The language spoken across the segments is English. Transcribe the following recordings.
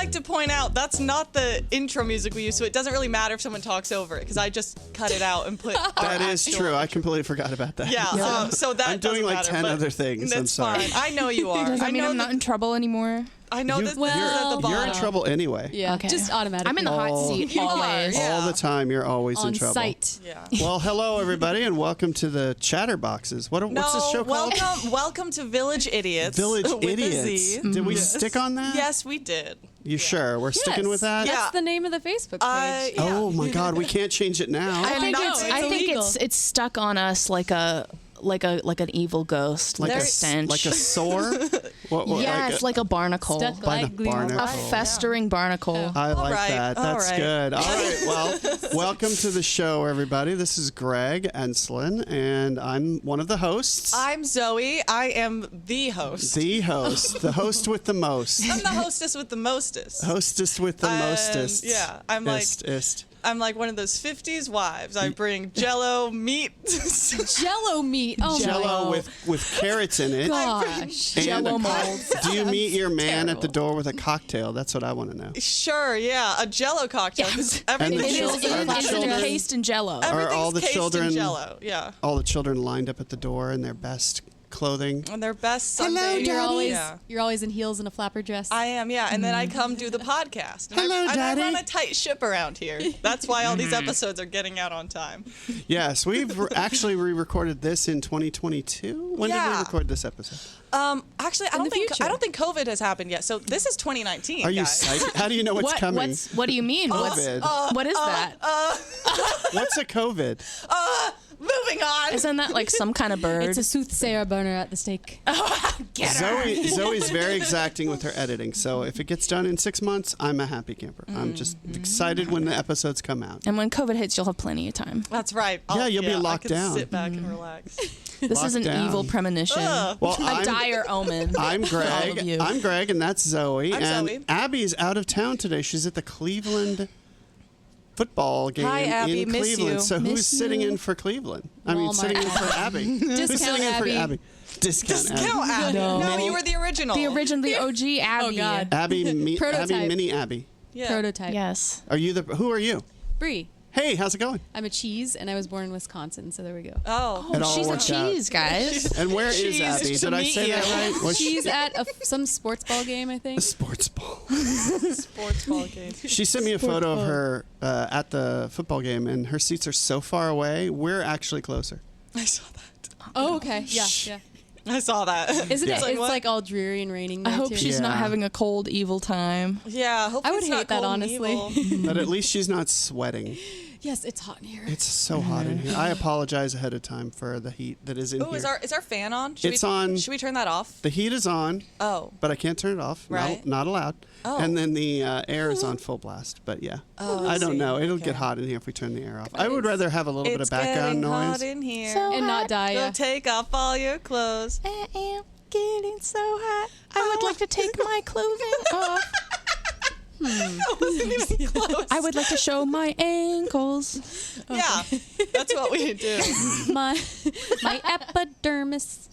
like to point out that's not the intro music we use, so it doesn't really matter if someone talks over it because I just cut it out and put. That is true. I completely forgot about that. Yeah. So that I'm doing like matter, 10 other things. I'm sorry. Fine. I know you are. Does that mean I'm not in trouble anymore? I know this is at the bottom. You're in trouble anyway. Yeah, Okay. just automatically. I'm in the hot seat always. Yeah. All the time, you're always on in trouble. site. Yeah. Well, hello everybody, and welcome to the Chatterboxes. What's this show called? Welcome to Village Idiots. Village with a Idiots. Z. Did we stick on that? Yes, we did. You sure? We're sticking with that? Yeah. That's the name of the Facebook page. Yeah. Oh my God, we can't change it now. I think illegal. it's stuck on us like an evil ghost, like a stench, like a sore. Yes, like a barnacle. Stuck like glue. barnacle. A festering barnacle. I like right. that. All That's right. good. All right. Well, welcome to the show, everybody. This is Greg Enslin, and I'm one of the hosts. I'm Zoe. I am the host. The host. The host with the most. I'm the hostess with the mostest. Hostess with the mostest. Yeah, I'm like I'm like one of those 50s wives. I bring Jello meat. Jello meat. Oh Jello my with carrots in it. gosh. And Jello molds. Do you meet your man at the door with a cocktail? That's what I want to know. Sure, yeah, a Jello cocktail. 'Cause And everything the It children- are the is children- encased in Jello. everything's all the cased children- in Jello. Yeah, All the children lined up at the door in their best clothing. and their best Hello, Sunday. Daddy. You're always in heels and a flapper dress. I am, yeah, and then I come do the podcast. And Hello, I Daddy. run a tight ship around here. That's why all these episodes are getting out on time. Yes, we've actually re-recorded this in 2022. When did we Yeah. record this episode? Actually, I In don't the think future. COVID has happened yet. So this is 2019. Are you guys. psyched? How do you know what's coming? What do you mean? COVID. What is that? What's a COVID? Moving on. Isn't that like some kind of bird? It's a soothsayer boner at the stake. Zoe's very exacting with her editing, so if it gets done in 6 months, I'm a happy camper. I'm just excited when the episodes come out. And when COVID hits, you'll have plenty of time. That's right. Yeah, you'll be locked I can down. Sit back and relax. This is an Lockdown. evil premonition. Well, A dire omen. I'm for all Greg. of you. I'm Greg, and that's Zoe. I'm and Zoe. Abby's out of town today. She's at the Cleveland football game Hi, Abby. in Miss Cleveland. you. So Miss who's sitting you. in for Cleveland? Walmart Sitting in for Abby. Who's Discount sitting in Abby. for Abby? Discount Abby. Discount Abby. No, you were the original. The OG Abby. Oh, God. Abby, Prototype. Mini Abby. Yeah. Prototype. Yes. Who are you? Brie. Hey, how's it going? I'm a cheese, and I was born in Wisconsin, so there we go. Oh. It all She's a worked out. cheese, guys. And where is Cheese Abby? to Did I meet say that you. right? Was She's at some sports ball game, I a think. sports ball. Sports ball game. She sent me a photo of her at the football game, and her seats are so far away. We're actually closer. I saw that. Oh, okay. Yeah, yeah. I saw that. Isn't Yeah. it? It's what? like all dreary and raining I there, hope too. she's Yeah. not having a cold, evil time. Yeah, hopefully I would it's not hate that, cold and honestly. evil. But at least she's not sweating. Yes, it's hot in here. It's so hot in here. I apologize ahead of time for the heat that is in Oh, here. is our fan on? Should It's we, on. Should we turn that off? The heat is on, Oh. but I can't turn it off. Right. Not allowed. Oh. And then the air is on full blast. But yeah, Oh, I don't see. know. It'll Okay. get hot in here if we turn the air off. I would rather have a little bit of background getting noise. hot in here. So And not die. Go Yeah. take off all your clothes. I am getting so hot. I would like to take my clothing off. That wasn't even close. I would like to show my ankles. Yeah, that's what we do. my epidermis.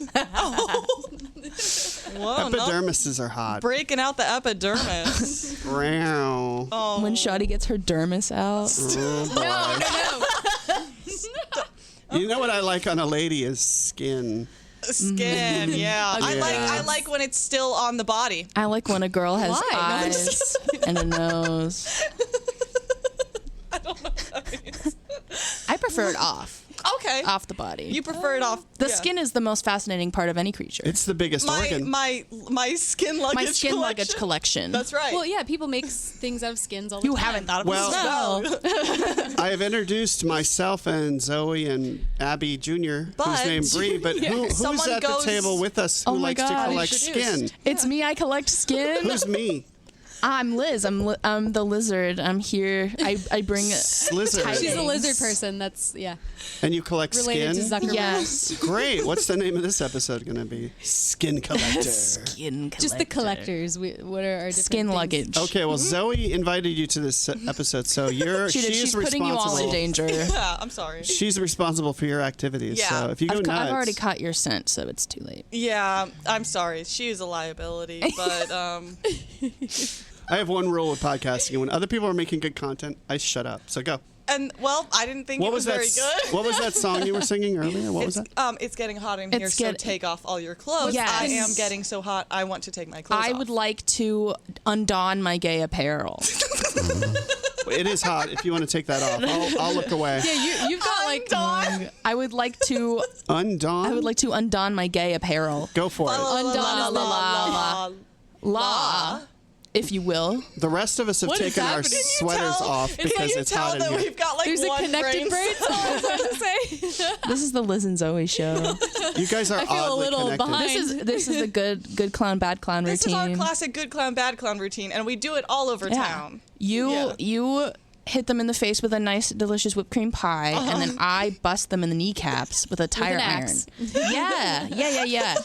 Whoa, not Epidermises are hot. breaking out the epidermis. Wow. Oh. When Shawty gets her dermis out. You know what I like on a lady is skin. Skin, yeah. I like when it's still on the body. I like when a girl has Why? No, I'm eyes and a nose. I don't know what that means. I prefer it off. Okay. Off the body. You prefer it off. The yeah. skin is the most fascinating part of any creature. It's the biggest organ. My skin luggage my skin collection. luggage collection. That's right. Well, yeah, people make things out of skins all the You time. haven't thought of Well- the smell. I have introduced myself and Zoe and Abby Jr., But- who's named Bree, but who's Someone at the goes- table with us who Oh my likes to God. collect Introduced. skin? It's me. I collect skin. Who's me? I'm Liz. I'm the lizard. I'm here. I bring Slizzard. She's a Tidings. lizard person. That's, yeah, And you collect related skin? to Zuckerberg. Yes. Great. What's the name of this episode going to be? Skin Collector. Skin collector. Just the collectors. What are our different Skin things? luggage. Okay, well, Zoe invited you to this episode, so She's putting you all in danger. yeah, I'm sorry. She's responsible for your activities, Yeah. so if you go nuts... I've already caught your scent, so it's too late. Yeah, I'm sorry. She is a liability, but I have one rule with podcasting. When other people are making good content, I shut up. So go. And well, I didn't think it was very good. What was that song you were singing earlier? What was that? It's getting hot in here, so take off all your clothes. Yes. I am getting so hot, I want to take my clothes off. I would like to undon my gay apparel. It is hot. If you want to take that off, I'll look away. Yeah, you've got like. I would like to Undon? I would like to undon my gay apparel. Go for it. Undon la, if you will. The rest of us have taken our sweaters off because it's hot in that here. we've got like There's a one connected brain cell. I was about to say. This is the Liz and Zoe show. You guys are I feel a oddly little connected. behind. This is the good clown, bad clown This routine. is our classic good clown, bad clown routine, and we do it all over town. You hit them in the face with a nice, delicious whipped cream pie, and then I bust them in the kneecaps with a tire an iron. axe. Yeah.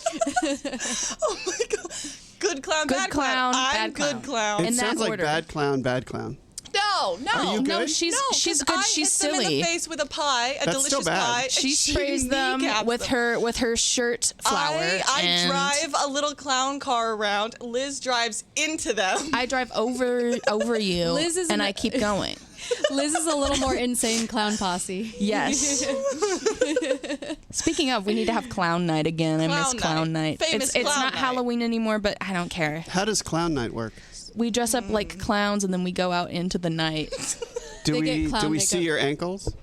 Oh my god. Good clown, Good bad clown, I'm bad good clown. It in that sounds like order. bad clown, bad clown. No. Are you No, good? she's good. I She's hit them in silly. the face with a pie, a That's still delicious bad. pie. and She sprays them kneecaps with them. her shirt flour. I and drive a little clown car around. Liz drives into them. I drive over you, Liz is and an- I keep going. Liz is a little more insane clown posse. Yes. Speaking of, we need to have clown night again. I miss Clown clown night. night. Famous It's clown not night. Halloween anymore, but I don't care. How does clown night work? We dress up like clowns and then we go out into the night. Do They we get clown see makeup. your ankles?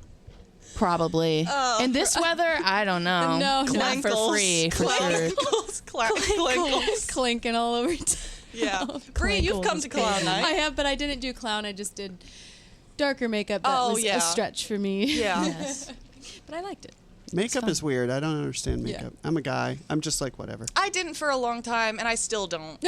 Probably. In this weather, I don't know. No, Not for Clankles. free, for sure. Clankles. Clankles. Clinking all over. Yeah. Bree, you've come to clown night. I have, but I didn't do clown. I just did darker makeup. That was yeah. a stretch for me. Yeah. Yes. But I liked it. Makeup is weird. I don't understand makeup. I'm a guy. I'm just like whatever. I didn't for a long time, and I still don't.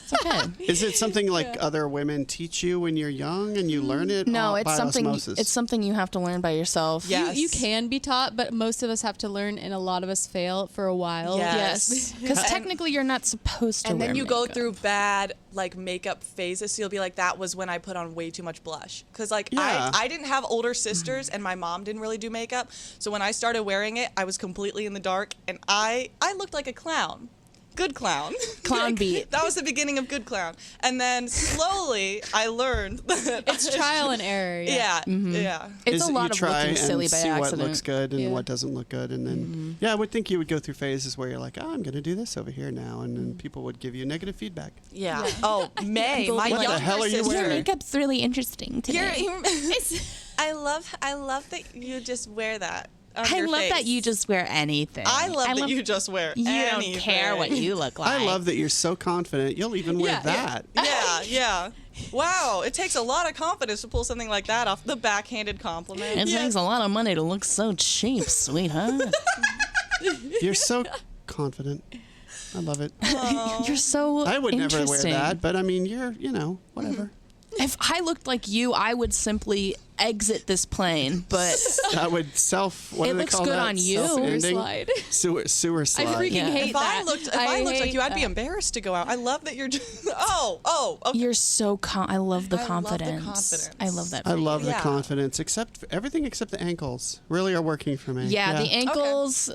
It's okay. Is it something like other women teach you when you're young and you learn it? No, all it's by something. osmosis? It's something you have to learn by yourself. Yeah. You can be taught, but most of us have to learn, and a lot of us fail for a while. Yes. Because technically, you're not supposed to. And then wear you go makeup. through bad like makeup phases, so you'll be like, that was when I put on way too much blush. Because like Yeah. I didn't have older sisters, and my mom didn't really do makeup, so when I started wearing it, I was completely in the dark, and I looked like a clown. Good clown. Clown beat. That was the beginning of good clown. And then slowly I learned that It's trial and error. Yeah. yeah. It's Is a it lot you of try looking and silly by see what accident. looks good and Yeah. what doesn't look good, and then I would think you would go through phases where you're like, oh, I'm going to do this over here now, and then people would give you negative feedback. Yeah. Oh, May, People my be like, younger "What the hell are you sister. Your wearing?" makeup's really interesting today. I love that you just wear that. On I your love that face. you just wear anything. I love that you just wear You anything. don't care what you look like. I love that you're so confident. You'll even wear Yeah, that. Yeah. Wow, it takes a lot of confidence to pull something like that off. The backhanded compliment. It takes a lot of money to look so cheap, sweetheart. You're so confident. I love it. You're so I would never wear interesting. that, but I mean, you're, whatever. If I looked like you, I would simply exit this plane. But I would what It do they looks call good that? on you. Self-ending? Slide. Sewer slide. I freaking Yeah. hate If I that. looked like you, I'd be hate embarrassed to go out. I love that you're just. Okay. you're so I love the I love the confidence. confidence. I love that. I for you. love the Yeah. confidence, everything except the ankles really are working for me. Yeah, the ankles.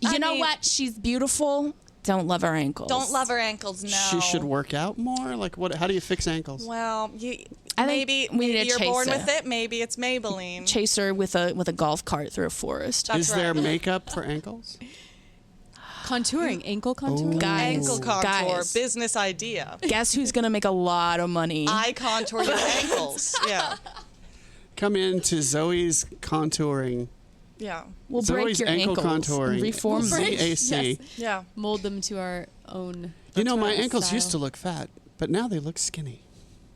I You know mean- what? She's beautiful. Don't love her ankles. Don't love her ankles. No. She should work out more. Like what? How do you fix ankles? Well, I think maybe we need to you're chase born her. with it. Maybe it's Maybelline. Chase her with a golf cart through a forest. That's Is there right. makeup for ankles? Contouring, ankle contouring. Guys, Ankle contour, guys. business idea. Guess who's gonna make a lot of money? I contour your ankles. Yeah. Come into Zoe's contouring. Yeah. We'll break Zoe's your ankle ankles. contouring. Reform them. ZAC. Yeah. Mold them to our own. You know, my style. ankles used to look fat, but now they look skinny.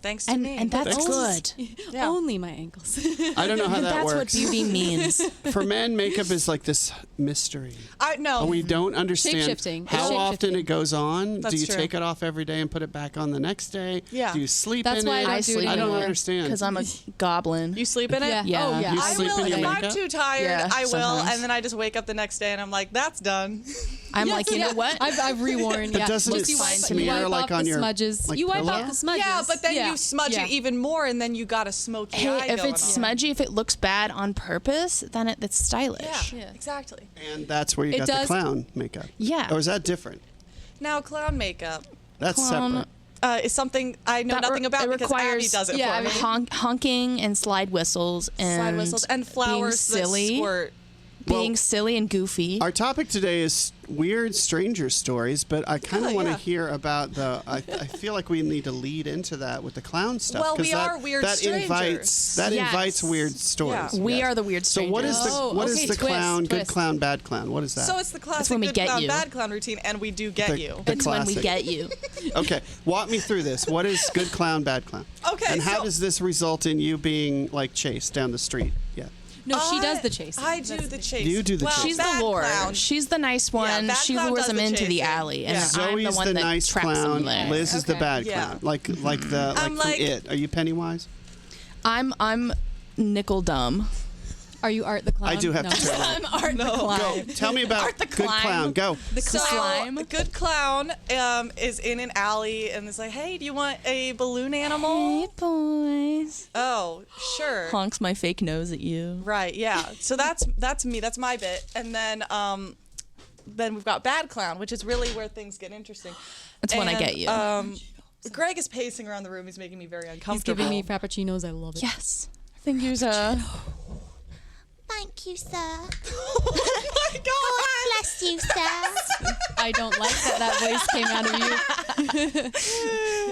Thanks to me. And that's Thanks. good. Yeah. Only my ankles. I don't know how that That's what works. beauty means. For men, makeup is like this mystery. I no. We don't understand Shape-shifting. how It's often shape-shifting. it goes on. That's do you true. take it off every day and put it back on the next day? Yeah. Do you sleep That's in why it? I don't do it sleep I don't anymore. understand. Because I'm a goblin. You sleep in it? Yeah. Yeah. Oh, yeah. You I sleep will in your if I'm makeup? too tired. Yeah, I will, sometimes. and then I just wake up the next day and I'm like, that's done. I'm like, you know what? I've reworn. But yeah. doesn't Once it you wipe, smear, you wipe like, off on the your, smudges. like, You wipe pillow? off the smudges. Yeah, but then Yeah. you smudge Yeah. it even more, and then you got a smoky eye Hey, if going it's on. smudgy, if it looks bad on purpose, then it's stylish. Yeah, Yeah. exactly. And that's where you It got the does- clown makeup. Yeah. Or is that different? Now clown makeup. That's Clown- separate. is something I know nothing about because Abby does it for me. Honking and slide whistles and flowers silly. that squirt. Being silly and goofy. Our topic today is weird stranger stories, but I kind of want to hear about the. I feel like we need to lead into that with the clown stuff. Well, we are weird strangers. That invites weird stories. Yeah. We are the weird strangers. So what is the clown? Good clown, bad clown. What is that? So it's the classic good clown, bad clown routine, and we do get you. It's when we get you. Okay, walk me through this. What is good clown, bad clown? Okay, and how does this result in you being like chased down the street? Yeah. No, she does the chase. I do the chase. You do the chase. She's the lure. She's the nice one. She lures them into the alley, and I'm the one that nice traps clown. them there. Liz is the bad clown, like from It. Are you Pennywise? I'm nickel dumb. Are you Art the Clown? I do have to tell you. I'm Art the Clown. Go. Tell me about Art the Good Clown. Go. The slime. Good clown is in an alley and is like, hey, do you want a balloon animal? Hey, boys. Oh, sure. Honks my fake nose at you. Right, yeah. So that's me. That's my bit. And then we've got bad clown, which is really where things get interesting. That's when I get you. Greg is pacing around the room. He's making me very uncomfortable. He's giving me frappuccinos. I love it. Yes. Thank you, sir. Thank you, sir. Oh my God! Bless you, sir. I don't like that voice came out of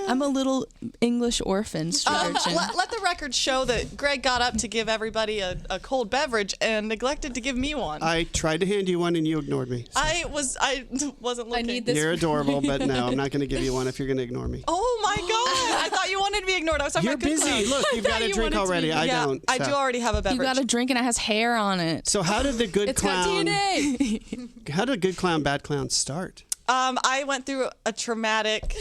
you. I'm a little English orphan, Sturgeon. Let the record show that Greg got up to give everybody a cold beverage and neglected to give me one. I tried to hand you one and you ignored me. So. I wasn't looking. I need this. You're adorable, but no, I'm not going to give you one if you're going to ignore me. Oh my God! I thought you wanted to be ignored. I was talking You're about good busy. clown. Look, you've got a drink already. I don't. I do already have a beverage. You got a drink and it has hair on it. So how did the good It's clown? got DNA. How did good clown, bad clown start? I went through a traumatic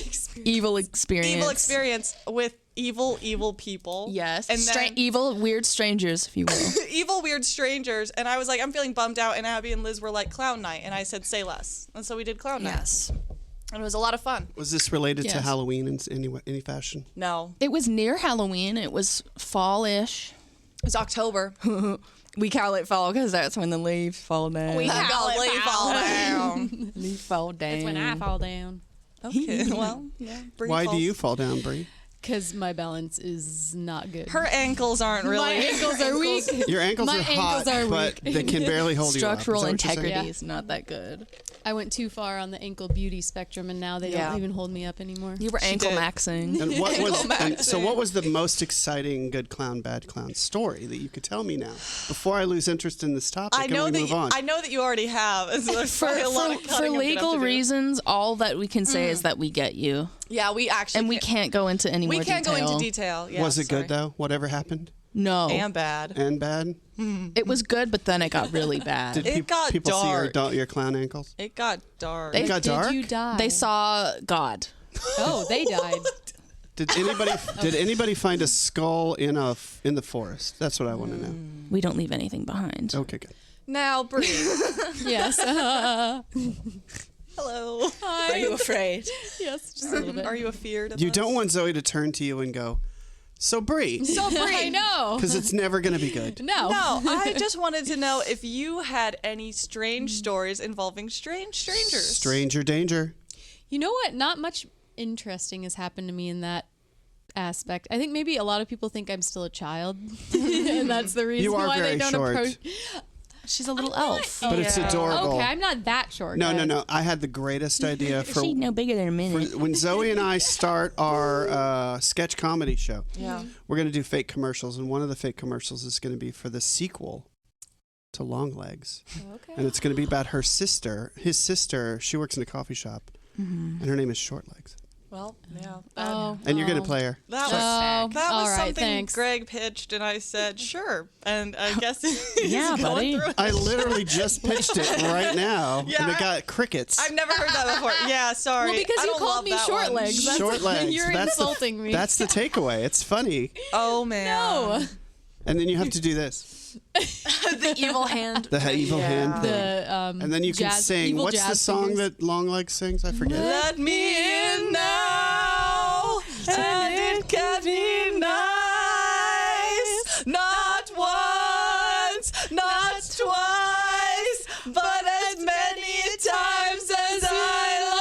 Evil experience with evil people. Yes. And then evil, weird strangers, if you will. evil, weird strangers. And I was like, I'm feeling bummed out. And Abby and Liz were like, clown night. And I said, say less. And so we did clown night. Yes. And it was a lot of fun. Was this related to Yes. Halloween in any fashion? No. It was near Halloween. It was fall-ish. It was October. We call it fall because that's when the leaves fall down. We call it leaf fall down. Leaf fall down. That's when I fall down. Okay, well, yeah. Bree Why do falls. you fall down, Bree? Because my balance is not good. Her ankles aren't really. My ankles are weak. Your ankles My are hot, ankles are but weak. they can barely hold Structural you up. Is that what you're saying? integrity is not that good. I went too far on the ankle beauty spectrum, and now they don't even hold me up anymore. You were ankle did. maxing. And what was so? maxing. What was the most exciting good clown, bad clown story that you could tell me now? Before I lose interest in this topic, I know and we that move on. I know that you already have. And so there's probably a lot of For cutting I'm gonna have legal to do. reasons, all that we can say is that we get you. Yeah, we actually. And we can't go into any more We detail. can't go into detail. Yeah, was it sorry. good though? Whatever happened? No. And bad. And bad? It was good, but then it got really bad. Did It got people dark. see your clown ankles? It got dark. They- It got Did dark? you die? They saw God. Oh, they died. Did anybody find a skull in the forest? That's what I want to know. We don't leave anything behind. Okay, good. Now, Bree. Yes. Hello. Are you afraid? Yes, just a little bit. Are you afeared of You us? don't want Zoe to turn to you and go, "So Bree," So, Bree. I know. because it's never going to be good. No. No, I just wanted to know if you had any strange stories involving strange strangers. Stranger danger. You know what? Not much interesting has happened to me in that aspect. I think maybe a lot of people think I'm still a child, and that's the reason You are why very they don't short. approach. She's a little elf. But it's adorable. Okay, I'm not that short. No, guys. no. I had the greatest idea for She's no bigger than a minute. when Zoe and I start our sketch comedy show. Yeah. We're going to do fake commercials, and one of the fake commercials is going to be for the sequel to Long Legs. Okay. And it's going to be about her sister. His sister, she works in a coffee shop, and her name is Short Legs. Well, yeah. Oh. And you're going to play her. That was, Oh, that all was right, something thanks. Greg pitched, and I said, sure. And I guess he's Yeah, going buddy. through it. I literally just pitched it right now, Yeah, and it got crickets. I've never heard that before. Yeah, sorry. Well, because I you don't called love me that short one. legs. That's Short Legs. You're that's insulting me. That's the takeaway. It's funny. Oh, man. No. And then you have to do this. The evil hand. The evil hand thing. The And then you can jazz, sing. evil What's the jazz song fingers. that Long Legs sings? I forget. Let me in now, and it can be nice. Not once, not twice, but as many times as I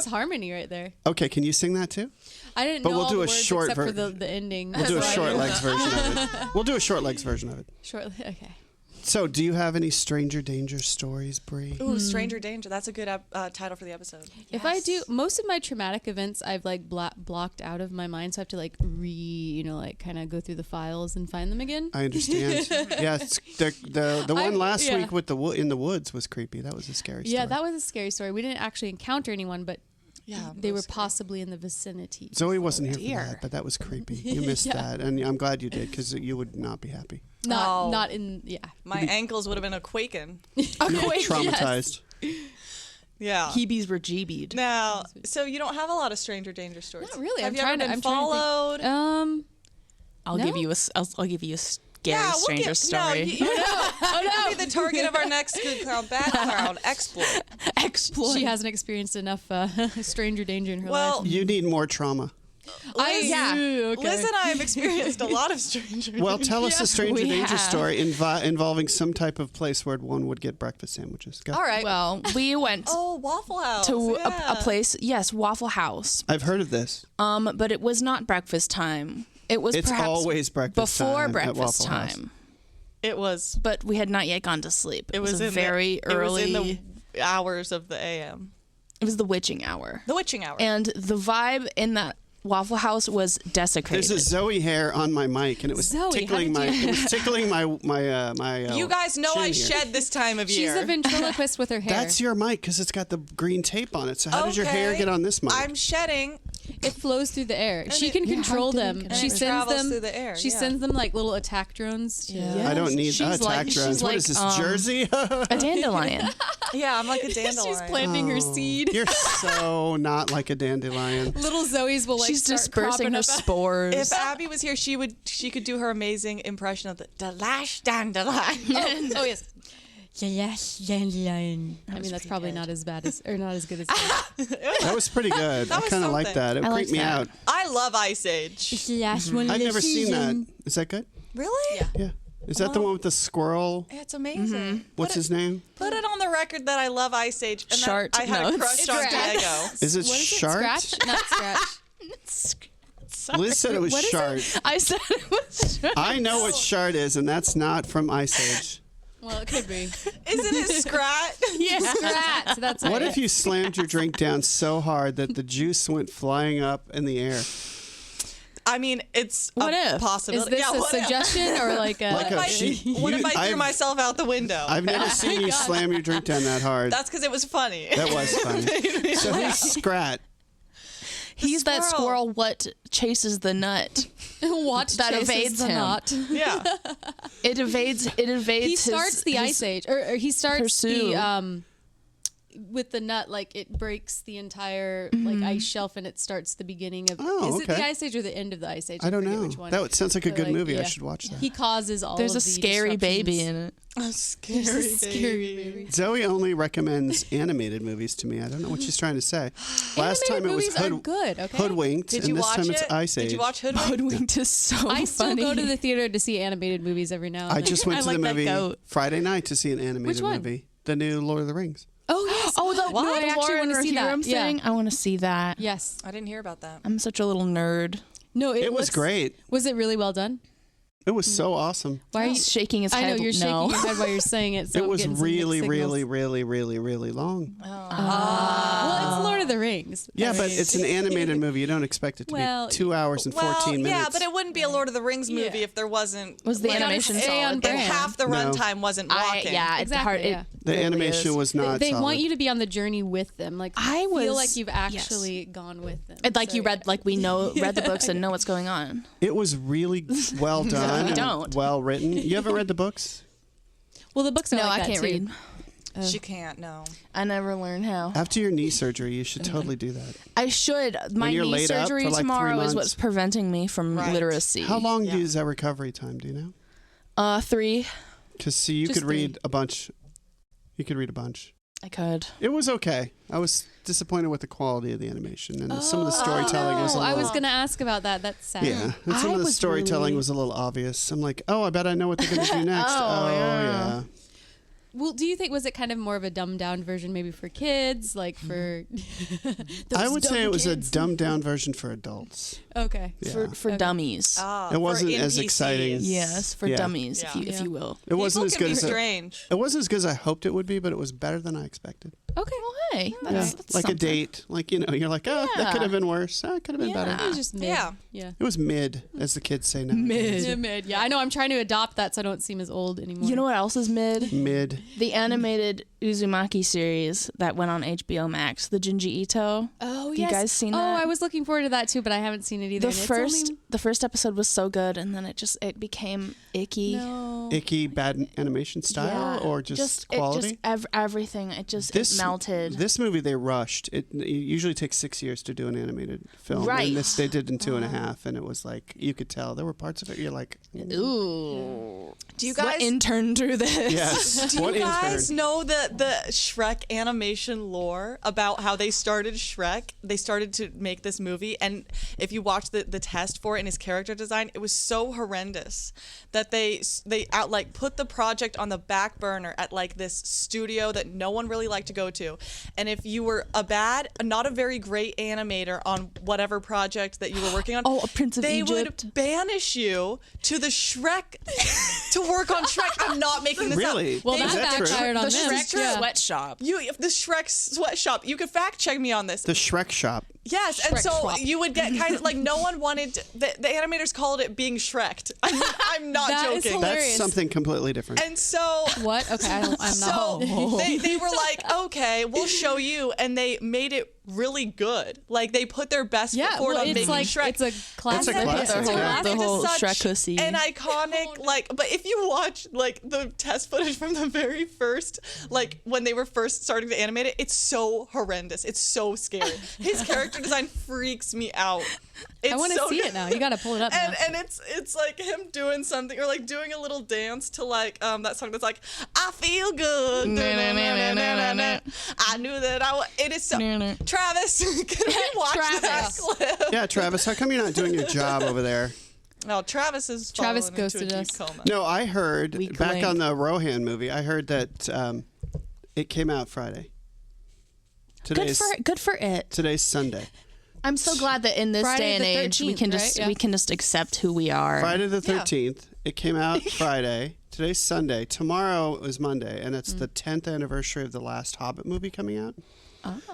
nice harmony right there. Okay, can you sing that too? I didn't But know we'll all do the a words short except for version. the ending. We'll do a short legs version of it. We'll do a short legs version of it. Okay. So, do you have any stranger danger stories, Bree? Ooh, Stranger Danger. That's a good title for the episode. If I do, most of my traumatic events I've like blocked out of my mind, so I have to like kind of go through the files and find them again. I understand. Yeah, the one last yeah. week with in the woods was creepy. That was a scary story. Yeah, that was a scary story. We didn't actually encounter anyone, but Yeah, they were possibly in the vicinity. Zoe wasn't here dear. for that, but that was creepy. You missed that, and I'm glad you did because you would not be happy. Not in. Yeah. My ankles would have been a quaking. Traumatized. Yeah. Heebies were jeebied. Now, so you don't have a lot of Stranger Danger stories. Not really. Have I'm you trying ever to. been I'm trying to think. followed? I'll No. give you I'll give you a scary we'll stranger get- story. No, you oh no! Be the target of our next good clown, bad clown exploit. Exploit. She hasn't experienced enough stranger danger in her Well, life. You need more trauma. yeah. Okay. Liz and I have experienced a lot of stranger. Well, tell us a stranger we danger have. story involving some type of place where one would get breakfast sandwiches. Go. All right. Well, we went Oh, Waffle House. to yeah. a place. Yes, Waffle House. I've heard of this. But it was not breakfast time. It was It's perhaps always breakfast before time at breakfast Waffle House. time. It was. But we had not yet gone to sleep. It was a in very early. It was in the hours of the AM. It was the witching hour. The witching hour. And the vibe in that Waffle House was desecrated. There's a Zoe hair on my mic, and it was Zoe, how tickling did my. you- It was tickling my. you guys know I chin here. shed this time of She's year. a ventriloquist with her hair. That's your mic because it's got the green tape on it. So how did your hair Okay. get on this mic? I'm shedding. It flows through the air. She it- can yeah, control how did it them. get She on? sends Travels them through the air, She yeah. sends them like little attack drones. Yeah. I don't need She's attack like- drones. she's What like, is this, Jersey? a dandelion. Yeah, I'm like a dandelion. She's planting her seed. You're so not like a dandelion. Little Zoe's will like She's start dispersing cropping her up. spores. If Abby was here, she could do her amazing impression of the Delash Dandelion. Oh yes. Dandelion. I mean, that's probably not as bad as or not as good as that. That was pretty good. I was kind of like something. that. It I creeped liked me that. out. I love Ice Age. I've never seen that. Is that good? Really? Yeah. Yeah. Is that the one with the squirrel? It's amazing. What's his name? Put it on the record that I love Ice Age. And Shart. that I had No, a it's crush on Scratch. Diego. Is it What is it? Shart? Scratch? Not scratch. Liz said it was What is Shart. I said it was. I know what Shart is, and that's not from Ice Age. Well, it could be. Isn't it Scrat? Yeah. Scratch. That's What right. if you slammed your drink down so hard that the juice went flying up in the air? I mean, it's What a if? possibility. Is this yeah, a what if? suggestion or like a? Like a- What she- if you- I threw I've- myself out the window? I've never seen you slam your drink down that hard. That's because it was funny. That was funny. So who's Scrat? He's that squirrel what chases the nut. Watch that chases evades the him. knot. Yeah. It evades He starts the his ice age, or he starts pursue. the with the nut. Like it breaks the entire like ice shelf, and it starts the beginning of. Oh, is it the okay. ice age or the end of the ice age? I don't forget know. Which one. That sounds like a But, good like, movie. I yeah. should watch that. He causes all. There's of a the scary baby disruptions. in it. A scary baby. Zoe only recommends animated movies to me. I don't know what she's trying to say. Last Animated time it was movies are good. Okay. Hoodwinked, Did and you this watch time it? it's Ice Age. Did you watch Hoodwinked? Hoodwinked is so I still funny. go to the theater to see animated movies every now and I then. just went I to like the that movie goat. Friday night to see an animated Which one? movie. The new Lord of the Rings. Oh yes. Oh, the What? no, I actually Lauren want to see that. Rahim Yeah. thing. I want to see that. Yes. I didn't hear about that. I'm such a little nerd. No, It was looks- great. Was it really well done? It was so awesome. Why are you? He's shaking his I head. know you're no. shaking your head while you're saying it. So It I'm was getting some really, mixed really, signals. really, really, really long. Well, it's Lord of the Rings. Yeah, I but mean, it's an animated movie. You don't expect it to Well, be 2 hours and 14 minutes. yeah, but it wouldn't be a Lord of the Rings movie Yeah. if there wasn't. Was the like, animation if- solid? If brand. half the No. runtime wasn't walking. yeah, it's Exactly, hard. yeah. It the really animation is. was not They solid. want you to be on the journey with them. Like I feel was- like you've yes. actually gone with them. It's like So, you read, yeah. like we read the books and know what's going on. It was really well done. we and don't. Well written. You haven't read the books? Well, the books are No, like I that can't too. read. She can't. No. I never learned how. After your knee surgery, you should totally do that. I should. My you're knee laid up surgery for, like, 3 tomorrow is months. what's preventing me from Right. literacy. How long Yeah. is that recovery time? Do you know? 3. Because see, you Just could read 3. a bunch. You could read a bunch. I could. It was okay. I was disappointed with the quality of the animation and some of the storytelling was a Oh, little. I was gonna ask about that. That's sad. Yeah, and some I of the was storytelling really- was a little obvious. I'm like, oh, I bet I know what they're going to do next. Oh, oh yeah. yeah. Well, do you think was it kind of more of a dumbed down version, maybe for kids, like for? I would say it was kids? a dumbed down version for adults. Okay. Yeah. For dummies. It wasn't as exciting. Yes, for Yeah. dummies, Yeah. if you will. It wasn't as People good can be as strange. it wasn't as good as I hoped it would be, but it was better than I expected. Okay. Well, hey, Yeah. that's Like something. a date, like you're like, oh, that Yeah. could have been worse. Oh, it could have been Yeah. better. It was just mid. Yeah. Yeah. It was mid, as the kids say now. Yeah, mid. Yeah, I know. I'm trying to adopt that so I don't seem as old anymore. You know what else is mid? Mid. The animated Uzumaki series that went on HBO Max, the Junji Ito. Oh, Have yes. you guys seen Oh, that? I was looking forward to that too, but I haven't seen it either. The and first It's the first episode was so good, and then it became icky. only... No. Icky, bad animation style, or just quality? Everything. It melted. This movie they rushed. It usually takes 6 years to do an animated film, Right. and this they did in 2.5, and it was like you could tell there were parts of it you're like, Ooh. Do you What guys intern drew this? yes. Do What you guys intern? know the Shrek animation lore about how they started Shrek? They started to make this movie, and if you watch the test for it and his character design, it was so horrendous that they put the project on the back burner at like this studio that no one really liked to go to. And if you were not a very great animator on whatever project that you were working on, A Prince of Egypt. would banish you to the Shrek to work on Shrek. I'm not making this Really? up. Well, Is that that true? backfired on The them. Shrek Yeah. sweatshop. The Shrek sweatshop. You could fact check me on this. The Shrek shop. Yes, and Shrek so swap. you would get kind of like no one wanted the animators called it being Shreked. I'm not That is joking. hilarious. That's something completely different. And so What? Okay, I'm so not. they were like, okay, we'll show you, and they made it really good. Like they put their best Yeah, foot forward well, on it's making like Shrek. it's a classic. a classic, It's yeah. The whole such Shrek hussy. an iconic but if you watch like the test footage from the very first, like when they were first starting to animate it, it's so horrendous. It's so scary. His character design freaks me out. It's I want to so see good. it now. You got to pull it up now. And it's like him doing something or like doing a little dance to like that song that's like I feel good. I knew that I would. It is so. Travis, can we watch that clip? Yeah, Travis, how come you're not doing your job over there? No, Travis is Travis fallen into a ghosted deep us. coma. No, I heard Weak back link. on the Rohan movie. I heard that it came out Friday. Good for it. Today's Sunday. I'm so glad that in this Friday day and the age we 13th, can right? just Yeah. we can just accept who we are. Friday the Yeah. 13th. It came out Friday. Today's Sunday. Tomorrow is Monday, and it's the 10th anniversary of the last Hobbit movie coming out.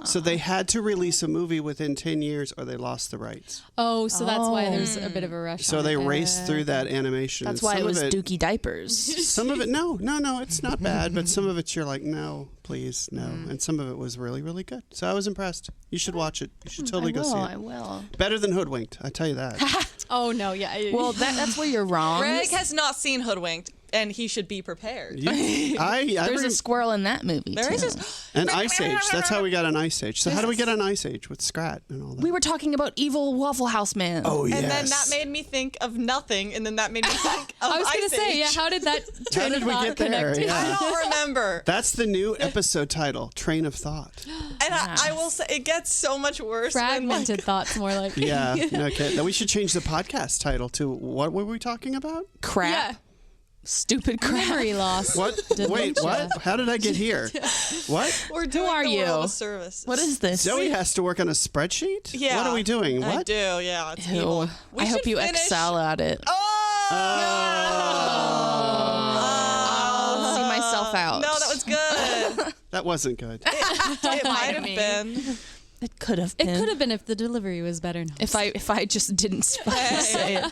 So they had to release a movie within 10 years or they lost the rights. Oh, so that's why there's a bit of a rush. So on they it. raced through that animation. That's and why some it was of Dookie diapers. Some of it, no, it's not bad, but some of it you're like, no, please, no. And some of it was really, really good. So I was impressed. You should watch it. You should totally go see I it. will. Better than Hoodwinked, I tell you that. Oh no, yeah. Well, that's where you're wrong. Greg has not seen Hoodwinked, and he should be prepared. There's a squirrel in that movie. There too. is this. and Ice Age. That's how we got on Ice Age. So how do we get on Ice Age with Scrat and all that? We were talking about evil Waffle House man. Oh, yes. And then that made me think of nothing, and then that made me think of I was gonna Ice say, Age. yeah. How did that train did of we thought get there? connect? Yeah. I don't remember. That's the new episode title, Train of Thought. And I will say, it gets so much worse when Fragmented thoughts, more like. Yeah, okay. Then we should change the podcast title to what were we talking about? Crap. Yeah. Stupid crap. Memory loss. What? Wait, Dementia. what? How did I get here? What? we're doing are the world you? a service. What is this? Zoe has to work on a spreadsheet? Yeah. What are we doing? I What? do, yeah. It's Ew. evil. We I hope should you finish- excel at it. Oh. See myself out. No, that was good. That wasn't good. It might have me. been. It could have It been. could have been if the delivery was better. No. If I just didn't say it.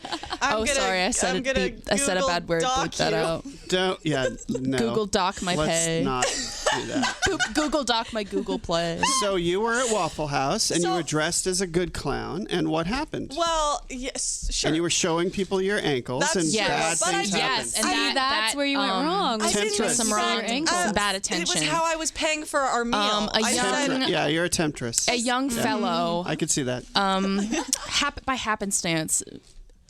I'm gonna, Sorry, I said I'm it. gonna Beep. I said a Google bad word. Doc Bleep that you. out. Don't, yeah, no. Google Doc my Let's pay. not do that. Google Doc my Google Play. So you were at Waffle House and you So- were dressed as a good clown, and what happened? Well, yes, sure. And you were showing people your ankles, That's and true, bad but I things did- happened. Yes, and See, that's where you went wrong. I didn't Temptress. Some expect- wrong ankles, some bad It attention. was how I was paying for our meal. A I young- said, Yeah, you're a temptress. A young fellow, I could see that. by happenstance,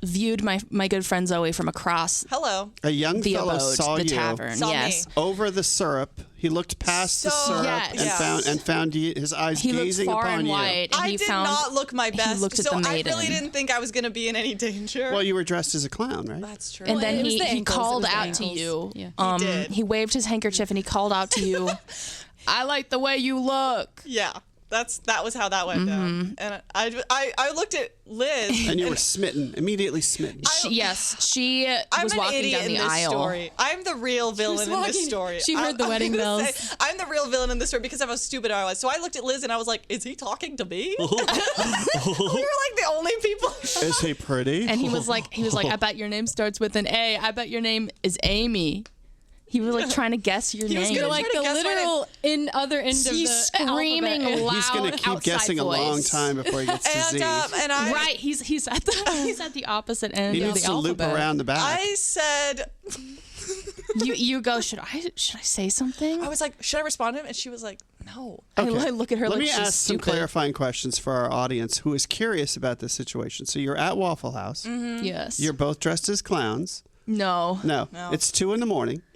viewed my good friend Zoe from across hello. A young the fellow abode, saw the you tavern. Saw yes. me. over the syrup. He looked past the So- syrup Yes. and found his eyes He looked gazing far upon and you. wide, and I he did found not look my best, he looked at so the I maiden. really didn't think I was going to be in any danger. Well, you were dressed as a clown, right? That's true. And then it was he the ankles, it called was the out to ankles. you. Yeah. He did. He waved his handkerchief and he called out to you. I like the way you look. Yeah, that was how that went down. And I looked at Liz. And you were smitten, immediately smitten. She I'm was an walking idiot down in the this aisle. story. I'm the real villain in this walking- story. she heard the I'm wedding gonna bells. say, I'm the real villain in this story because of how stupid I was. So I looked at Liz and I was like, "Is he talking to me?" We were like the only people. Is he pretty? And he was like, I bet your name starts with an A. I bet your name is Amy. He was like trying to guess your was name. gonna You're like try to the guess my literal other end of He's the screaming alphabet. loud. He's going to keep outside guessing a long voice. time before he gets to Z. And I Right, he's at the opposite end He of needs the to loop alphabet. around the back. I said, You go. Should I say something? I was like, "Should I respond to him?" And she was like, "No." I look at her Let like me she's ask some stupid. clarifying questions for our audience who is curious about this situation. So you're at Waffle House. Yes. You're both dressed as clowns. No. No, No. it's 2 a.m.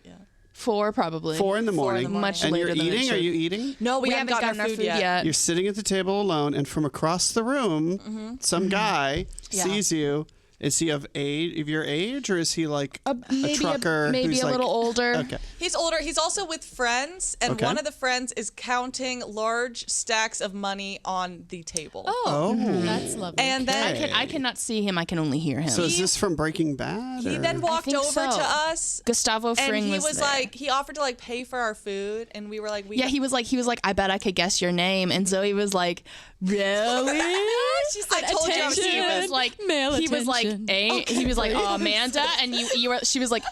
Yeah. 4 probably. 4 a.m. Much And later you're than it eating? Are should. you eating? No, we haven't gotten our food yet. You're sitting at the table alone, and from across the room, some guy Yeah. sees you. Is he of your age, or is he like a trucker? Maybe who's a like, little older. Okay. He's older. He's also with friends, and Okay. one of the friends is counting large stacks of money on the table. Oh, that's lovely. And then Okay. I cannot see him. I can only hear him. So is this from Breaking Bad? he or- then walked think over so. to us, Gustavo and Fring he was was there. like, he offered to like pay for our food, and we were like, Yeah, he was like, I bet I could guess your name. And Zoe was like, really? She said, I told you I was attention. stupid. He was like, Male he was like, attention. he was like, oh, Amanda, and you were. She was like,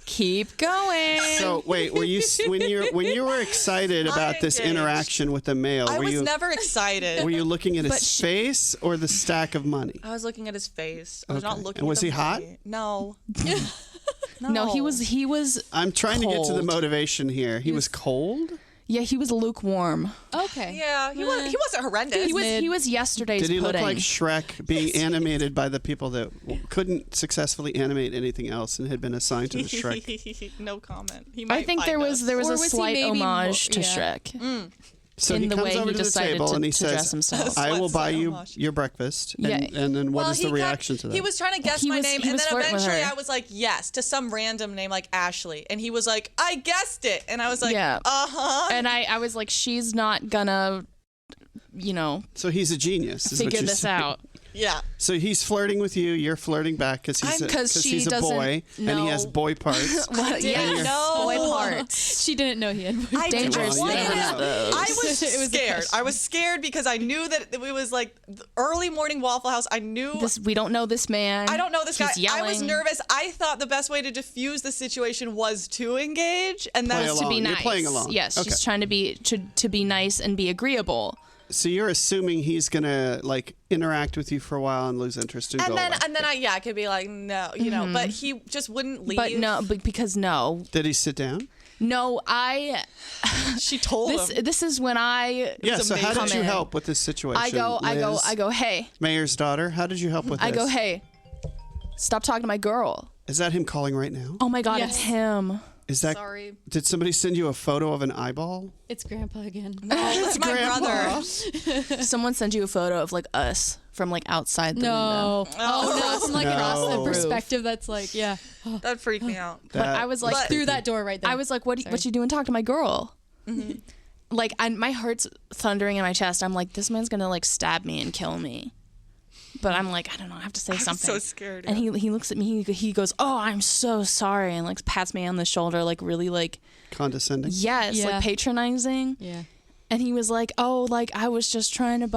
keep going. So wait, were you when you were excited about this engaged. interaction with the male? I were was you never excited. were you looking at his face or the stack of money? I was looking at his face. I was Okay. not looking. And was at the he hot? money. No. no, he was. I'm trying to get to the Cold. motivation here. He was cold. Yeah, he was lukewarm. okay. Yeah, he wasn't horrendous. He was yesterday's Did he pudding. look like Shrek being animated by the people that couldn't successfully animate anything else and had been assigned to the Shrek? No comment. He I might think find there us. was a Or was he slight maybe homage to more- yeah. Shrek So in he the comes way over he to the decided table to, and he to says, dress himself. "I will Sweats buy so you much. your breakfast." Yeah. And then what is the he reaction to that? He was trying to guess He my was- name, he and was then flirting with eventually her. I was like, yes, to some random name like Ashley. And he was like, I guessed it. And I was like, Yeah. uh-huh. And I was like, she's not gonna, So he's a genius. Is what figure you're this saying. out. Yeah. So he's flirting with you. You're flirting back because he's, I'm- 'cause she he's a doesn't boy and he has know. boy parts. What? didn't know. boy parts. She didn't know he had. I Dangerous Well, you wanted never to- know. I was It was a scared. question. I was scared because I knew that it was like the early morning Waffle House. I knew We don't know this man. I don't know this He's guy. I was yelling. nervous. I thought the best way to diffuse the situation was to engage, and Play that's along. To be You're nice. playing along. Yes, Okay. she's trying to be nice and be agreeable. So you're assuming he's gonna like interact with you for a while and lose interest and go away. I could be like no, but he just wouldn't leave. But because no, Did he sit down? She told him. This is when I Yeah. So how Come did you in. help with this situation? I go, hey, Mayor's daughter. How did you help with this? I go, hey, stop talking to my girl. Is that him calling right now? Oh my God, Yes. it's him. Is that? Sorry. Did somebody send you a photo of an eyeball? It's Grandpa again. It's my Grandpa. brother. Someone sent you a photo of like us from like outside the window. No. Oh, no. From like across No. the perspective, that's like, yeah. That freaked me out. But I was like, Through that door right there. I was like, what you doing? Talk to my girl. Mm-hmm. Like, my heart's thundering in my chest. I'm like, this man's gonna like stab me and kill me. But I'm like, I don't know. I have to say was something. so scared, And he looks at me. He goes, "Oh, I'm so sorry," and like pats me on the shoulder, like really like Condescending. yes, Yeah. like patronizing. Yeah. And he was like, "Oh, like I was just trying to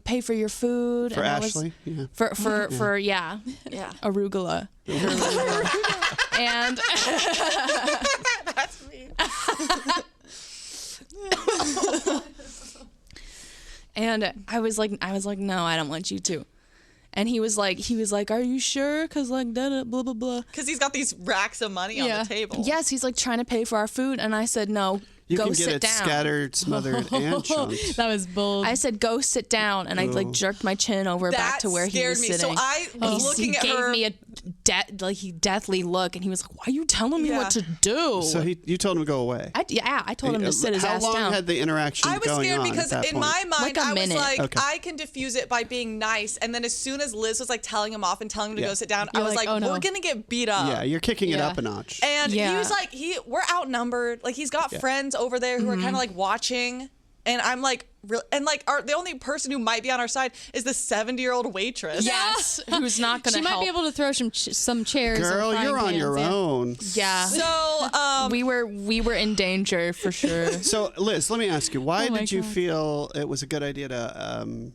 pay for your food For and I was- Ashley. Yeah. for yeah, arugula." And That's me. and I was like, no, I don't want you to. And he was like, are you sure? Cause like blah blah blah. Because he's got these racks of money on Yeah. the table. Yes, he's like trying to pay for our food, and I said no. You go can get sit it down. scattered, smothered, and chunked. That was bold. I said go sit down, and I like jerked my chin over back That to where he scared was me. sitting. So I And was he looking at gave her. me a deathly look, and he was like, "Why are you telling me what to do?" So you told him to go away. I told him to sit his ass down. How long had the interaction I was going scared on because at that in point? my mind, I was like, Okay. I can diffuse it by being nice. And then as soon as Liz was like telling him off and telling him to go sit down, I was like, oh, no. we're going to get beat up. Yeah, you're kicking it up a notch. And he was like, we're outnumbered. Like, he's got friends over there who are kind of like watching. And I'm like, the only person who might be on our side is the 70-year-old waitress. Yes, who's not going to help. She might be able to throw some chairs. Girl, and you're on your own. Yeah. So we were in danger for sure. So Liz, let me ask you, why did you feel it was a good idea to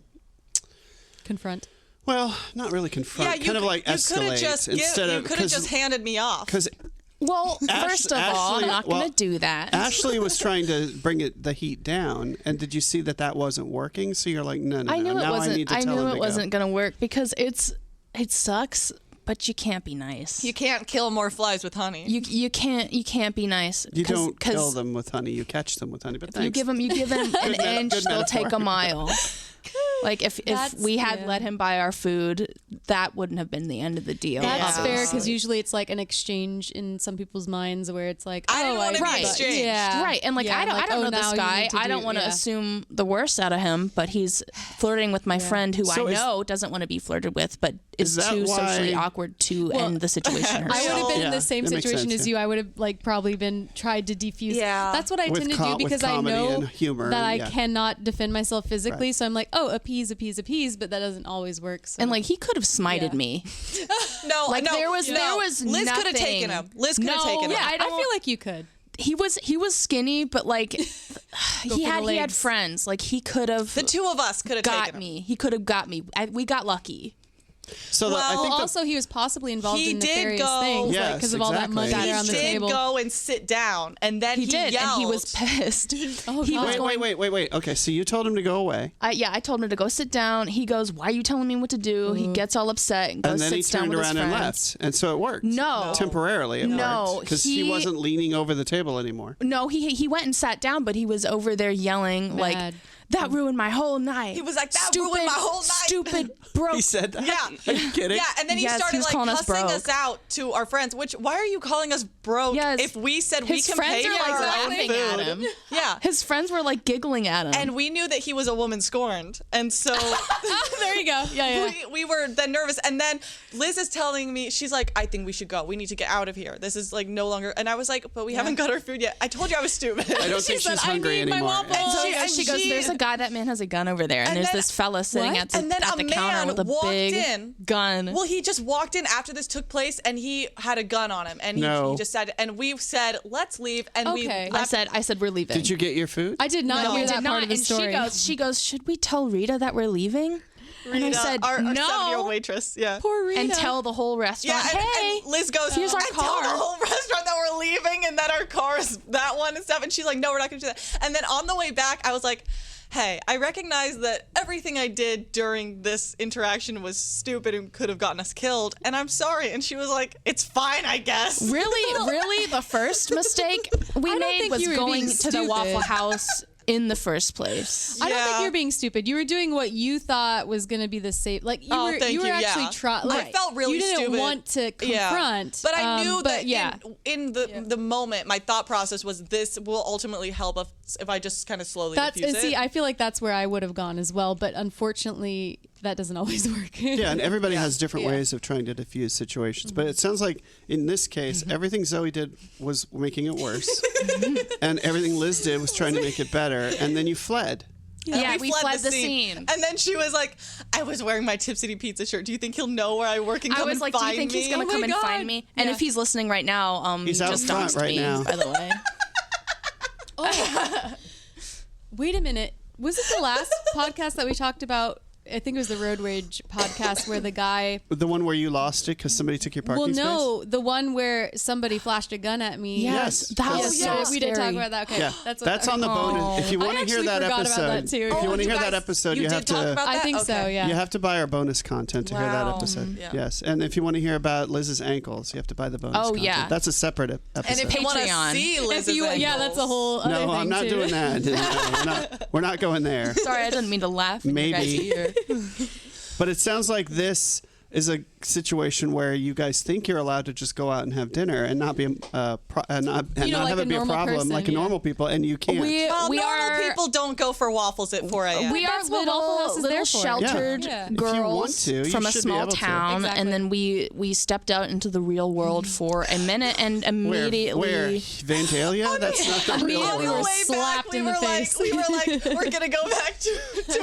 confront? Well, not really confront. yeah, kind of like escalate you could have just handed me off. Because well, first of all, I'm not going to do that. Ashley was trying to bring the heat down, and did you see that wasn't working? So you're like, no. I knew it now wasn't. I need to I tell knew him it to wasn't go. going to work because it sucks, but you can't be nice. You can't kill more flies with honey. You can't be nice. You don't kill them with honey. You catch them with honey. But thanks. You give them an inch, good they'll take a metaphor. mile. Like if we had let him buy our food, that wouldn't have been the end of the deal. That's fair obviously. because usually it's like an exchange in some people's minds where it's like, I didn't want to be right. exchanged. Yeah. Right, and like Yeah, I don't know now this you guy. need to I don't want to yeah. assume the worst out of him, but he's flirting with my friend who So I know doesn't want to be flirted with, but is that too why- socially awkward to end the situation herself. I would have been in Yeah, the same that makes situation sense, as yeah. you. I would have probably been tried to defuse. Yeah. That's what I With tend to do because I comedy know and humor that I and- yeah. cannot defend myself physically. Right. So I'm like, appease, but that doesn't always work. So. And like he could have smited Yeah. me. No, Like, no, there was no. Liz Liz could have nothing. taken him. Liz could have No, taken him. yeah, I feel like you could. He was skinny, but like he for the had legs. friends. Like he could have The two of us could have got taken him. me. He could have got me. We got lucky. So Well, I think Also, he was possibly involved He in did nefarious go- things, Yes, because of all that money exactly. He around the did table. go and sit down, and then He did, yelled. and he was pissed. He was wait, going. wait. Okay, so you told him to go away, I told him to go sit down. He goes, "Why are you telling me what to do?" He gets all upset and goes and then he sits down turned with his around and friends. left, and so it worked. No. temporarily it No, worked because he he- wasn't leaning over the table anymore. No, he went and sat down, but he was over there yelling like, Mad. "That ruined my whole night." He was like, "That ruined my whole night." Stupid, broke. He said that. Yeah. Are you kidding? Yeah, and then he Yes, he started was like calling us cussing broke. us out to our friends. Which, why are you calling us broke? Yes. If we said we His can friends pay are for like our own laughing at food. him. Yeah. His friends were like giggling at him. And we knew that he was a woman scorned, and so There you go. Yeah. we were then nervous. And then Liz is telling me, she's like, "I think we should go. We need to get out of here. This is like no longer." And I was like, "But we haven't got our food yet." I told you I was stupid. I don't think she's hungry need my anymore. waffle. And she goes, "There's a guy. That man has a gun over there, and, And there's then- this fella sitting What? at the, And then at a the counter man with a walked big in. gun." Well, he just walked in after this took place, and he had a gun on him, and No. he just said, and we said, "Let's leave," and we Okay. left. I said we're leaving. Did you get your food? I did not No, hear we that did part not. of the And story. she goes, "Should we tell Rita that we're leaving?" And I Rita, said, our 7-year-old "No." waitress. Yeah. Poor Rita. And tell the whole Yeah, restaurant, and, "Hey, and Liz goes, here's our "I tell the car." whole restaurant that we're leaving and that our car is that one and stuff." And she's like, "No, we're not going to do that." And then on the way back, I was like, "Hey, I recognize that everything I did during this interaction was stupid and could have gotten us killed, and I'm sorry." And she was like, "It's fine, I guess." Really, the first mistake we I don't made think was you were going being to the stupid. Waffle House in the first place. I don't think Yeah. you're being stupid. You were doing what you thought was going to be the safe. Like you Oh, were, thank you were you, actually yeah. trying. Like, I felt really you didn't stupid. want to confront. But I knew that yeah. in the moment, my thought process was this will ultimately help us if I just kind of slowly That's diffuse and see, it. I feel like that's where I would have gone as well. But unfortunately, that doesn't always work. Yeah, and everybody has different Yeah. ways of trying to diffuse situations. But it sounds like in this case, everything Zoe did was making it worse, and everything Liz did was trying to make it better. And then you fled. Yeah, we fled the scene. And then she was like, "I was wearing my Tip City Pizza shirt. Do you think he'll know where I work and I come was and like, "Do find you think me?" he's gonna Oh my come and God. find me?" And Yeah. if he's listening right now, He's he out just front doxed right me, now. by the way. Wait a minute. Was it the last podcast that we talked about? I think it was the Road Rage podcast where the guy. The one where you lost it because somebody took your parking Well, space? no, the one where somebody flashed a gun at me. Yes, that because- was Yeah, so we did talk scary. about that. Okay, Yeah, that's that's on the bonus. If you I want to hear actually that forgot about episode, that, too. if you want to you hear that guys- episode, you you did have talk to. about I that? think so. Okay. Yeah. You have to buy our bonus content to hear that Wow. episode. Yeah. Yes, and if you want to hear about Liz's ankles, you have to buy the bonus. Oh, content. yeah. That's a separate episode. And if you want to Patreon. see Liz's If you, yeah, ankles- that's a whole. Other no, thing I'm not too. doing that. No, we're not going there. Sorry, I didn't mean to laugh in your guys' Maybe. ear. But it sounds like this is situation where you guys think you're allowed to just go out and have dinner and not be not have it be a problem person, like a normal people, and you can't. Normal people don't go for waffles at 4 a.m. We are That's what Waffle House is little there for. sheltered Yeah. If you want girls to, you from a should be small able to. town, Exactly. and then we stepped out into the real world for a minute, and immediately Where Vandalia? That's not the real Immediately world. we were slapped in the face. We were like, we're gonna go back to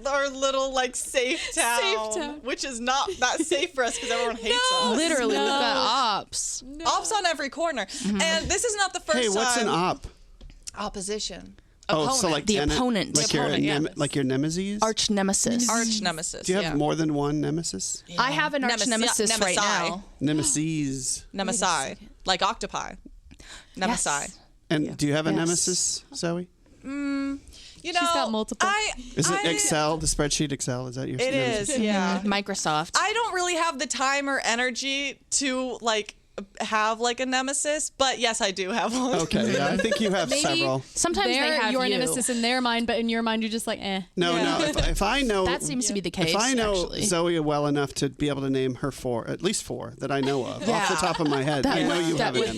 our little like safe town, which is not that safe for us because everyone hates us. literally we've got ops. Ops on every corner, and this is not the first Hey, what's time. an op? Opposition. Oh, so like The opponent. like The opponent, your yeah. like your nemesis. Arch nemesis. Arch nemesis. Do you have more than one nemesis? I have an arch nemesis right now. Nemesis. Nemesi, like octopi. Nemesi. Yes. And do you have a Yes. nemesis, Zoe? You know, She's got multiple. Is it Excel? The spreadsheet Excel? Is that your? It nemesis? is, yeah. Microsoft. I don't really have the time or energy to like have like a nemesis, but yes, I do have one. Okay, yeah, I think you have Maybe several. Sometimes they They're have your you. nemesis in their mind, but in your mind, you're just like, eh. No. If I know That seems to be the case. If I know actually. Zoe well enough to be able to name her at least four that I know of off the top of my head, I know you have would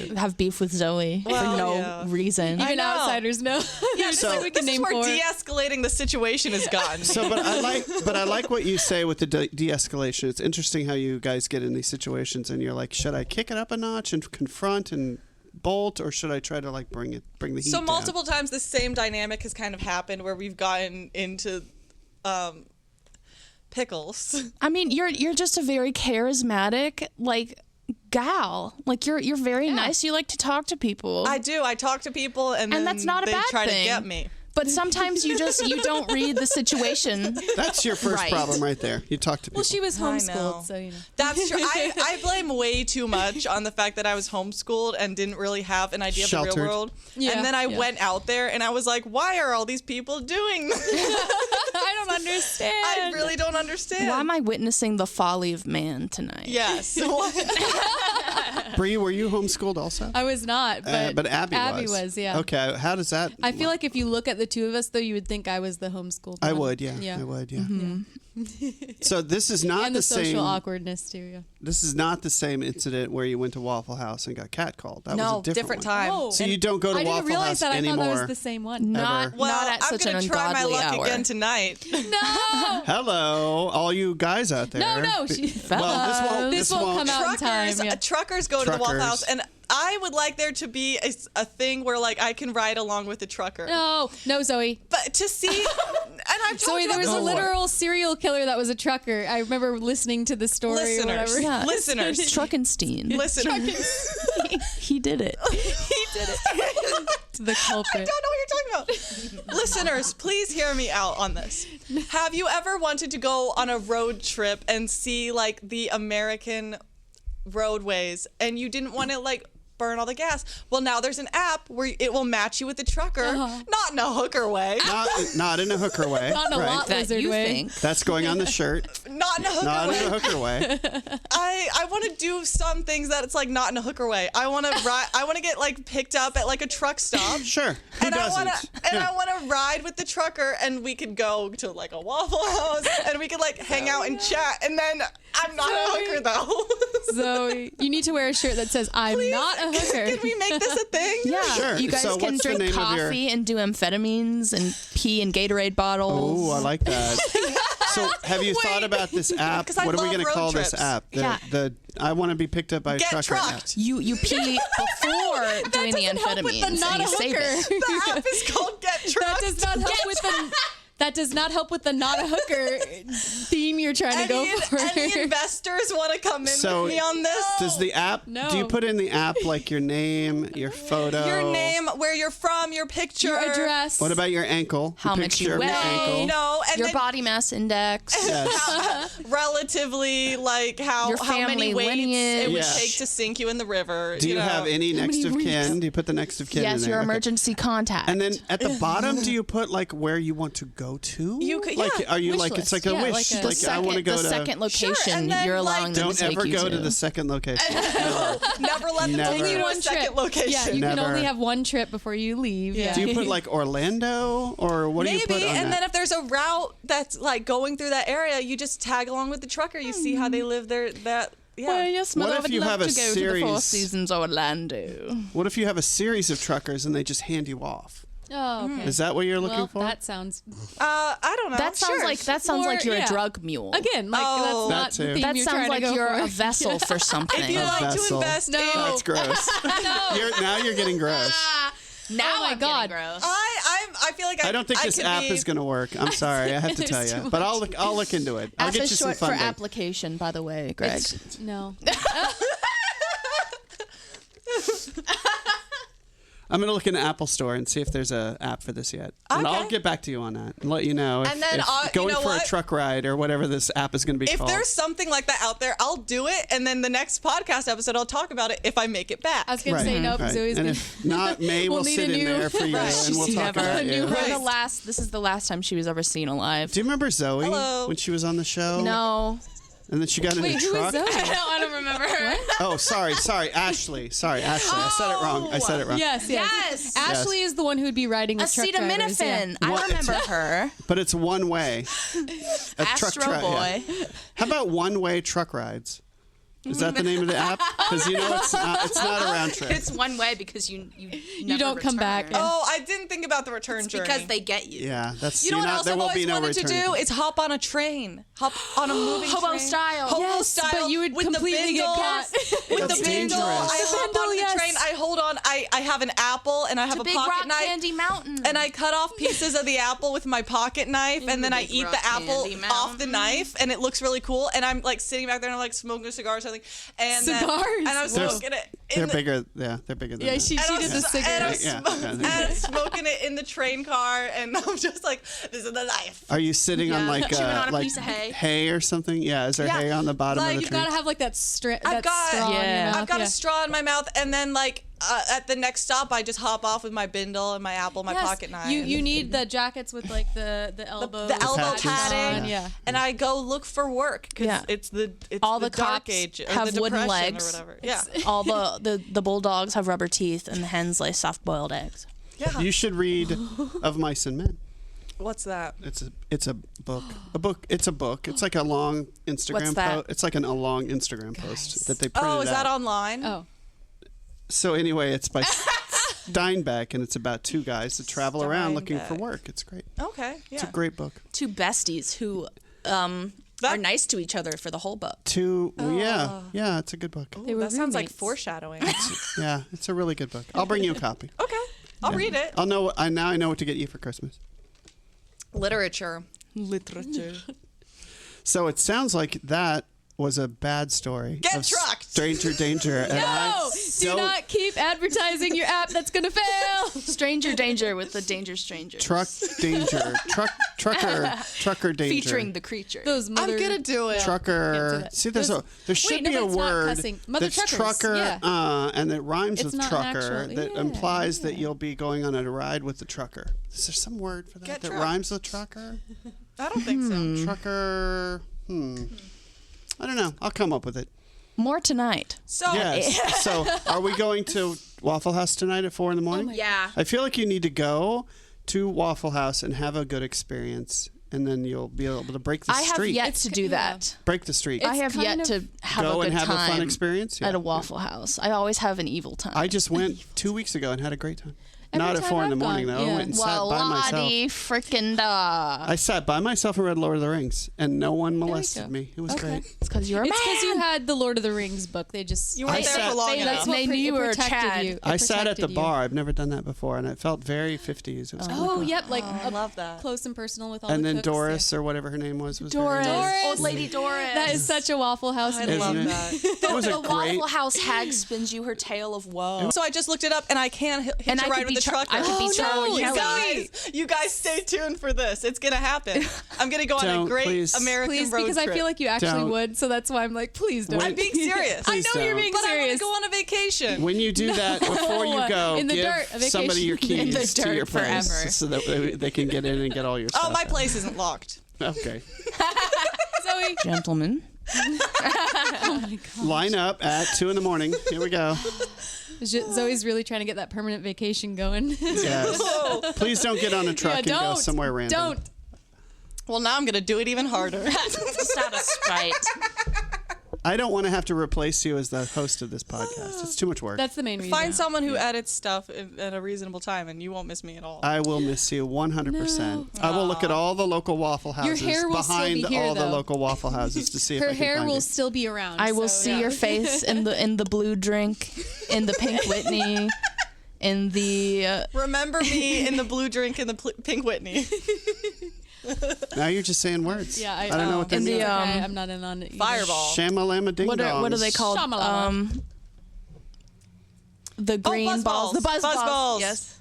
it. have beef with Zoe for no reason. Even know. outsiders know. Yeah, Just so like we can this is name where four. de-escalating the situation has gotten. So, but I like what you say with the de-escalation. It's interesting how you guys get in these situations, and you're like, should I kick it up a notch and confront and bolt, or should I try to like bring the heat So down? multiple times the same dynamic has kind of happened where we've gotten into pickles. I mean, you're just a very charismatic like gal. Like you're very nice. You like to talk to people. I do. I talk to people, and then that's not a they bad try thing. to get me. But sometimes you don't read the situation. That's your first Right. problem right there. You talk to people. Well, she was I know. homeschooled, so you know. That's true. I blame way too much on the fact that I was homeschooled and didn't really have an idea of the Sheltered. real world. Yeah, And then I yeah. went out there and I was like, why are all these people doing this? I don't understand. I really don't understand. Why am I witnessing the folly of man tonight? Yes. Bree, were you homeschooled also? I was not, but Abby was, yeah. Okay, how does that? I feel like if you look at the two of us, though, you would think I was the homeschooled I one. would, yeah. I would, yeah. So this is not And the social same. awkwardness, too, yeah. This is not the same incident where you went to Waffle House and got catcalled. That was No, a different one. time. Oh. So you don't go to I didn't Waffle realize House that. I anymore. thought that was the same one. Not Well, not at I'm such an gonna try my ungodly luck hour. again tonight. No! Hello, all you guys out there. No, Well, This won't come out in time. Yeah. Truckers go to the Waffle Truckers. House, and I would like there to be a thing where like I can ride along with the trucker. No, Zoe. But to see, and I've told Zoe, you there was about a this before. literal serial killer that was a trucker. I remember listening to the story Listeners. or whatever. Yeah. Listeners. Truckenstein. Listeners. He did it. He did it. The culprit. I don't know what you're talking about. Listeners, please hear me out on this. Have you ever wanted to go on a road trip and see like the American roadways and you didn't want to like burn all the gas? Well, now there's an app where it will match you with the trucker, not in a hooker way. Not in a hooker way. Not in a lot That lizard you way. think. That's going on the shirt. Not in a hooker Not way. in a hooker way. I want to do some things that it's like not in a hooker way. I want to ride. I want to get like picked up at like a truck stop. Sure. Who And doesn't? I want to ride with the trucker, and we could go to like a Waffle House, and we could like hang out and chat. And then I'm not a hooker though. Zoe, you need to wear a shirt that says, I'm not a hooker. Can we make this a thing? Yeah, Sure. you guys So can what's the drink name of your- coffee and do amphetamines and pee in Gatorade bottles. Oh, I like that. So have you thought about this app? 'Cause I What are we love going to road call trips. this app? Yeah. The I want to be picked up by a Get trucker app. trucked. You pee before doing the doesn't help with the amphetamines not and a you save hooker. it. The app is called Get Trucked. That does not help with the. That does not help with the not a hooker theme you're trying to go for. Any investors want to come in So with me on this? Does the app? No. Do you put in the app like your name, your photo, Your name, where you're from, your picture, Your address. What about your ankle? How The much you picture of your weigh. ankle. No, and Your then body mass index. Yes. relatively like how Your many family weights it lineage. would Yeah. take to sink you in the river. Do you know. have any next of kin? Do you put the next of kin in Yes, there? your Okay. emergency contact. And then at the bottom, do you put like where you want to go go to? You could- like, yeah, are you wish like list. it's like a Yeah, wish? like a- Like, I want to go the to second location and then, you're like, allowing them Don't to take ever you go to the second location. Never let them Never. take you to a One second trip. location. Yeah, you can Never. only have one trip before you leave. Yeah. Do you put like Orlando or what do you Maybe, put on and that? then if there's a route that's like going through that area, you just tag along with the trucker. You see how they live there. Well, yes, What mother, I if would you love have to a go to the Four series- Seasons Orlando. What if you have a series of truckers and they just hand you off? Oh, okay. Is that what you're looking well, for? that sounds I don't know. That sounds Sure. like you're yeah. a drug mule. again like Oh. that's That not the too. theme That you're sounds trying like to go you're for. a vessel for something. If you A like to vessel. invest No. in, That's gross. Now you're getting gross. Now Oh my I'm God. getting gross. I feel like I don't think this could app be- is going to work. I'm sorry, I have to It's tell too you, but I'll look into it. I'll App get is you some short for funding. application, by the way, Greg. No. I'm going to look in the Apple Store and see if there's an app for this yet, and I'll Okay. get back to you on that and let you know if, And then, if you going know for what? a truck ride or whatever this app is going to be If called. there's something like that out there, I'll do it, and then the next podcast episode, I'll talk about it if I make it back. I was gonna say no because right. Zoe's And gonna. if not, May We'll will need sit a in new- there for you, Right. and we'll talk Never. about you. Right. This is the last time she was ever seen alive. Do you remember Zoe Hello. when she was on the show? No. And then she got in Wait, a who truck. is Zoe? I don't remember her. Oh, sorry, Ashley. Sorry, Ashley. I said it wrong. I said it wrong. Yes, Yes. Ashley is the one who would be riding with truck drivers. Yeah. Acetaminophen. I remember her. But it's one way. A Astro Boy. How about one-way truck rides? Is that the name of the app? Because you know it's not a round trip. It's one way because you never don't come back. return. Oh, I didn't think about the return journey. Because they get you. Yeah, that's You know what else there I've will be always no wanted to return. do is hop on a train, hop on a moving Hobo train. style. Hobo Yes, style. but you would with completely the get bindle, caught. With That's the bindle, dangerous. I The hop bindle, on the yes. train. I hold on. I have an apple and I have To a Big pocket Rock knife. Candy Mountain. And I cut off pieces of the apple with my pocket knife, and then I Big eat Rock the apple Candy off the Mountain. knife, and it looks really cool. And I'm like sitting back there and I'm like smoking a cigar or something. And then- Cigars? and I'm They're- smoking it. They're in the- bigger. Yeah, they're bigger than Yeah, that. she and I'm did the s- and I'm cigarette. Yeah, smo- yeah. and I'm smoking it in the train car, and I'm just like, this is the life. Are you sitting on Yeah. like Chewing on a piece of hay or something? Yeah, is there Yeah. hay on the bottom Like, of the you train? Gotta have like that straw I've got- in your Yeah. mouth. I've got yeah. a straw in my mouth, and then like at the next stop, I just hop off with my bindle and my apple, my Yes, pocket knife. You need the jackets with like the elbow the elbow patches. padding, Yeah. and I go look for work because Yeah. it's All the the dark cops age or have the wooden depression legs. or whatever. Yeah, All the bulldogs have rubber teeth, and the hens lay soft-boiled eggs. yeah. You should read Of Mice and Men. What's that? It's a book. It's a book. It's like a long Instagram What's that? post. It's like a long Instagram post that they printed Oh, is that out. online? Oh. So anyway, it's by Steinbeck, and it's about two guys that travel around looking for Steinbeck. work. It's great. Okay, yeah. It's a great book. Two besties who are nice to each other for the whole book. Yeah, it's a good book. They were that sounds like roommates. foreshadowing. Yeah, it's a really good book. I'll bring you a copy. Okay, I'll read it. I'll know. Now I know what to get you for Christmas. Literature. So it sounds like that was a bad story. Get of trucked. Stranger danger. And No! Do not keep advertising your app. That's gonna fail. Stranger danger with the danger stranger. Trucker danger. Featuring the creature. Those mother. I'm gonna do it. Trucker. that. See, there should Wait, no, be a but it's not word cussing. Mother that's truckers, trucker, yeah. and it rhymes It's with not an trucker actual- that yeah, implies that you'll be going on a ride with the trucker. Is there some word for that Get that trucked. rhymes with trucker? I don't think so. Trucker. I don't know. I'll come up with it. More tonight. So Yes. So, are we going to Waffle House tonight at 4 a.m? Yeah. I feel like you need to go to Waffle House and have a good experience, and then you'll be able to break the I have streak. yet to do that. Break the streak. I have kind yet of- to have Go a good and have a fun time experience? Yeah. at a Waffle House. I always have an evil time. I just went 2 weeks ago and had a great time. Every Not at time 4 I've a.m, gone, though. I yeah. went and sat well, by myself. Lottie frickin' da. I sat by myself and read Lord of the Rings, and no one molested go. me. It was Okay. great. It's because you're a man. It's because you had the Lord of the Rings book. They just you weren't I there sat- for long they- enough. that's what- They knew you were a Chad. you. It I sat at the protected you. bar. I've never done that before, and it felt very 50s. It was kinda Oh, cool. yep, like I love that. close and personal with all And the then cooks, Doris, or whatever her name was Doris. very nice. Old Lady Doris. Yeah. That is such a Waffle House. I name. love Isn't it? that. It was a the great. Waffle House hag spins you her tale of woe. So I just looked it up, and I can hitch And a I ride could with the trucker. I could be Charlie Kelly. You guys stay tuned for this. It's gonna happen. I'm gonna go on a Don't, great please. American Please, road because trip. I feel like you actually Don't. would, so that's why I'm like, please don't. I'm being serious. Please I know you're don't. being but I want serious. to go on a vacation. When you do that, before you go, In the give dirt, a somebody your vacation. In the keys to dirt your place forever. so that they can get in and get all your stuff. Oh, my out. place isn't locked. Okay. Zoe. Gentlemen. Line up at 2 a.m. Here we go. Zoe's really trying to get that permanent vacation going. Yes. Please don't get on a truck and go somewhere random. Don't. Well, now I'm gonna do it even harder. Just out of spite. I don't want to have to replace you as the host of this podcast. It's too much work. That's the main reason. Find someone who edits stuff at a reasonable time, and you won't miss me at all. I will miss you 100%. I will look at all the local Waffle Houses hair will still behind be here, all the though. local Waffle Houses to see if I Her can hair find will you. still be around. I will so, see yeah. your face in the blue drink, in the pink Whitney, in the Remember me in the blue drink and the pink Whitney. Now you're just saying words. Yeah, I don't know what that in the, means. I'm not in on it. either. Fireball. Shamalama ding what are they called? Shamalama. The green buzz balls. The balls. buzz Buzz balls. Yes.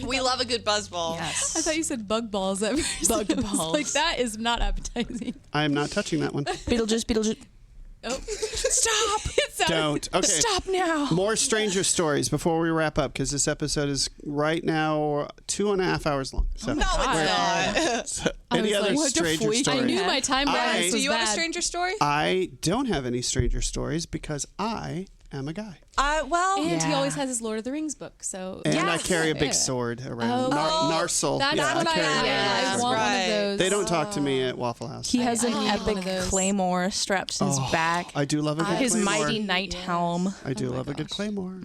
We love a good buzzball. Yes. I thought you said bug balls at first. Bug I was balls. Like that is not appetizing. I am not touching that one. Beetlejuice. Oh, Stop. it sounded- Don't. Okay. Stop now. More Stranger Stories before we wrap up, because this episode is right now 2.5 hours long. So, No, it's not. any was other like, what the Stranger freak? I Stories? knew my time balance was Do you bad. have a stranger story? I don't have any Stranger Stories because I am a guy. Well, And he Yeah. always has his Lord of the Rings book. So And I Yes. carry a big Yeah. sword around. Oh. Narsel. That's yeah, what I carry want. that. I That's want one right. of those. They don't talk to me at Waffle House. He has an I need one epic of those. claymore strapped to his back. I do love a good His claymore. mighty knight helm. I do love a good claymore.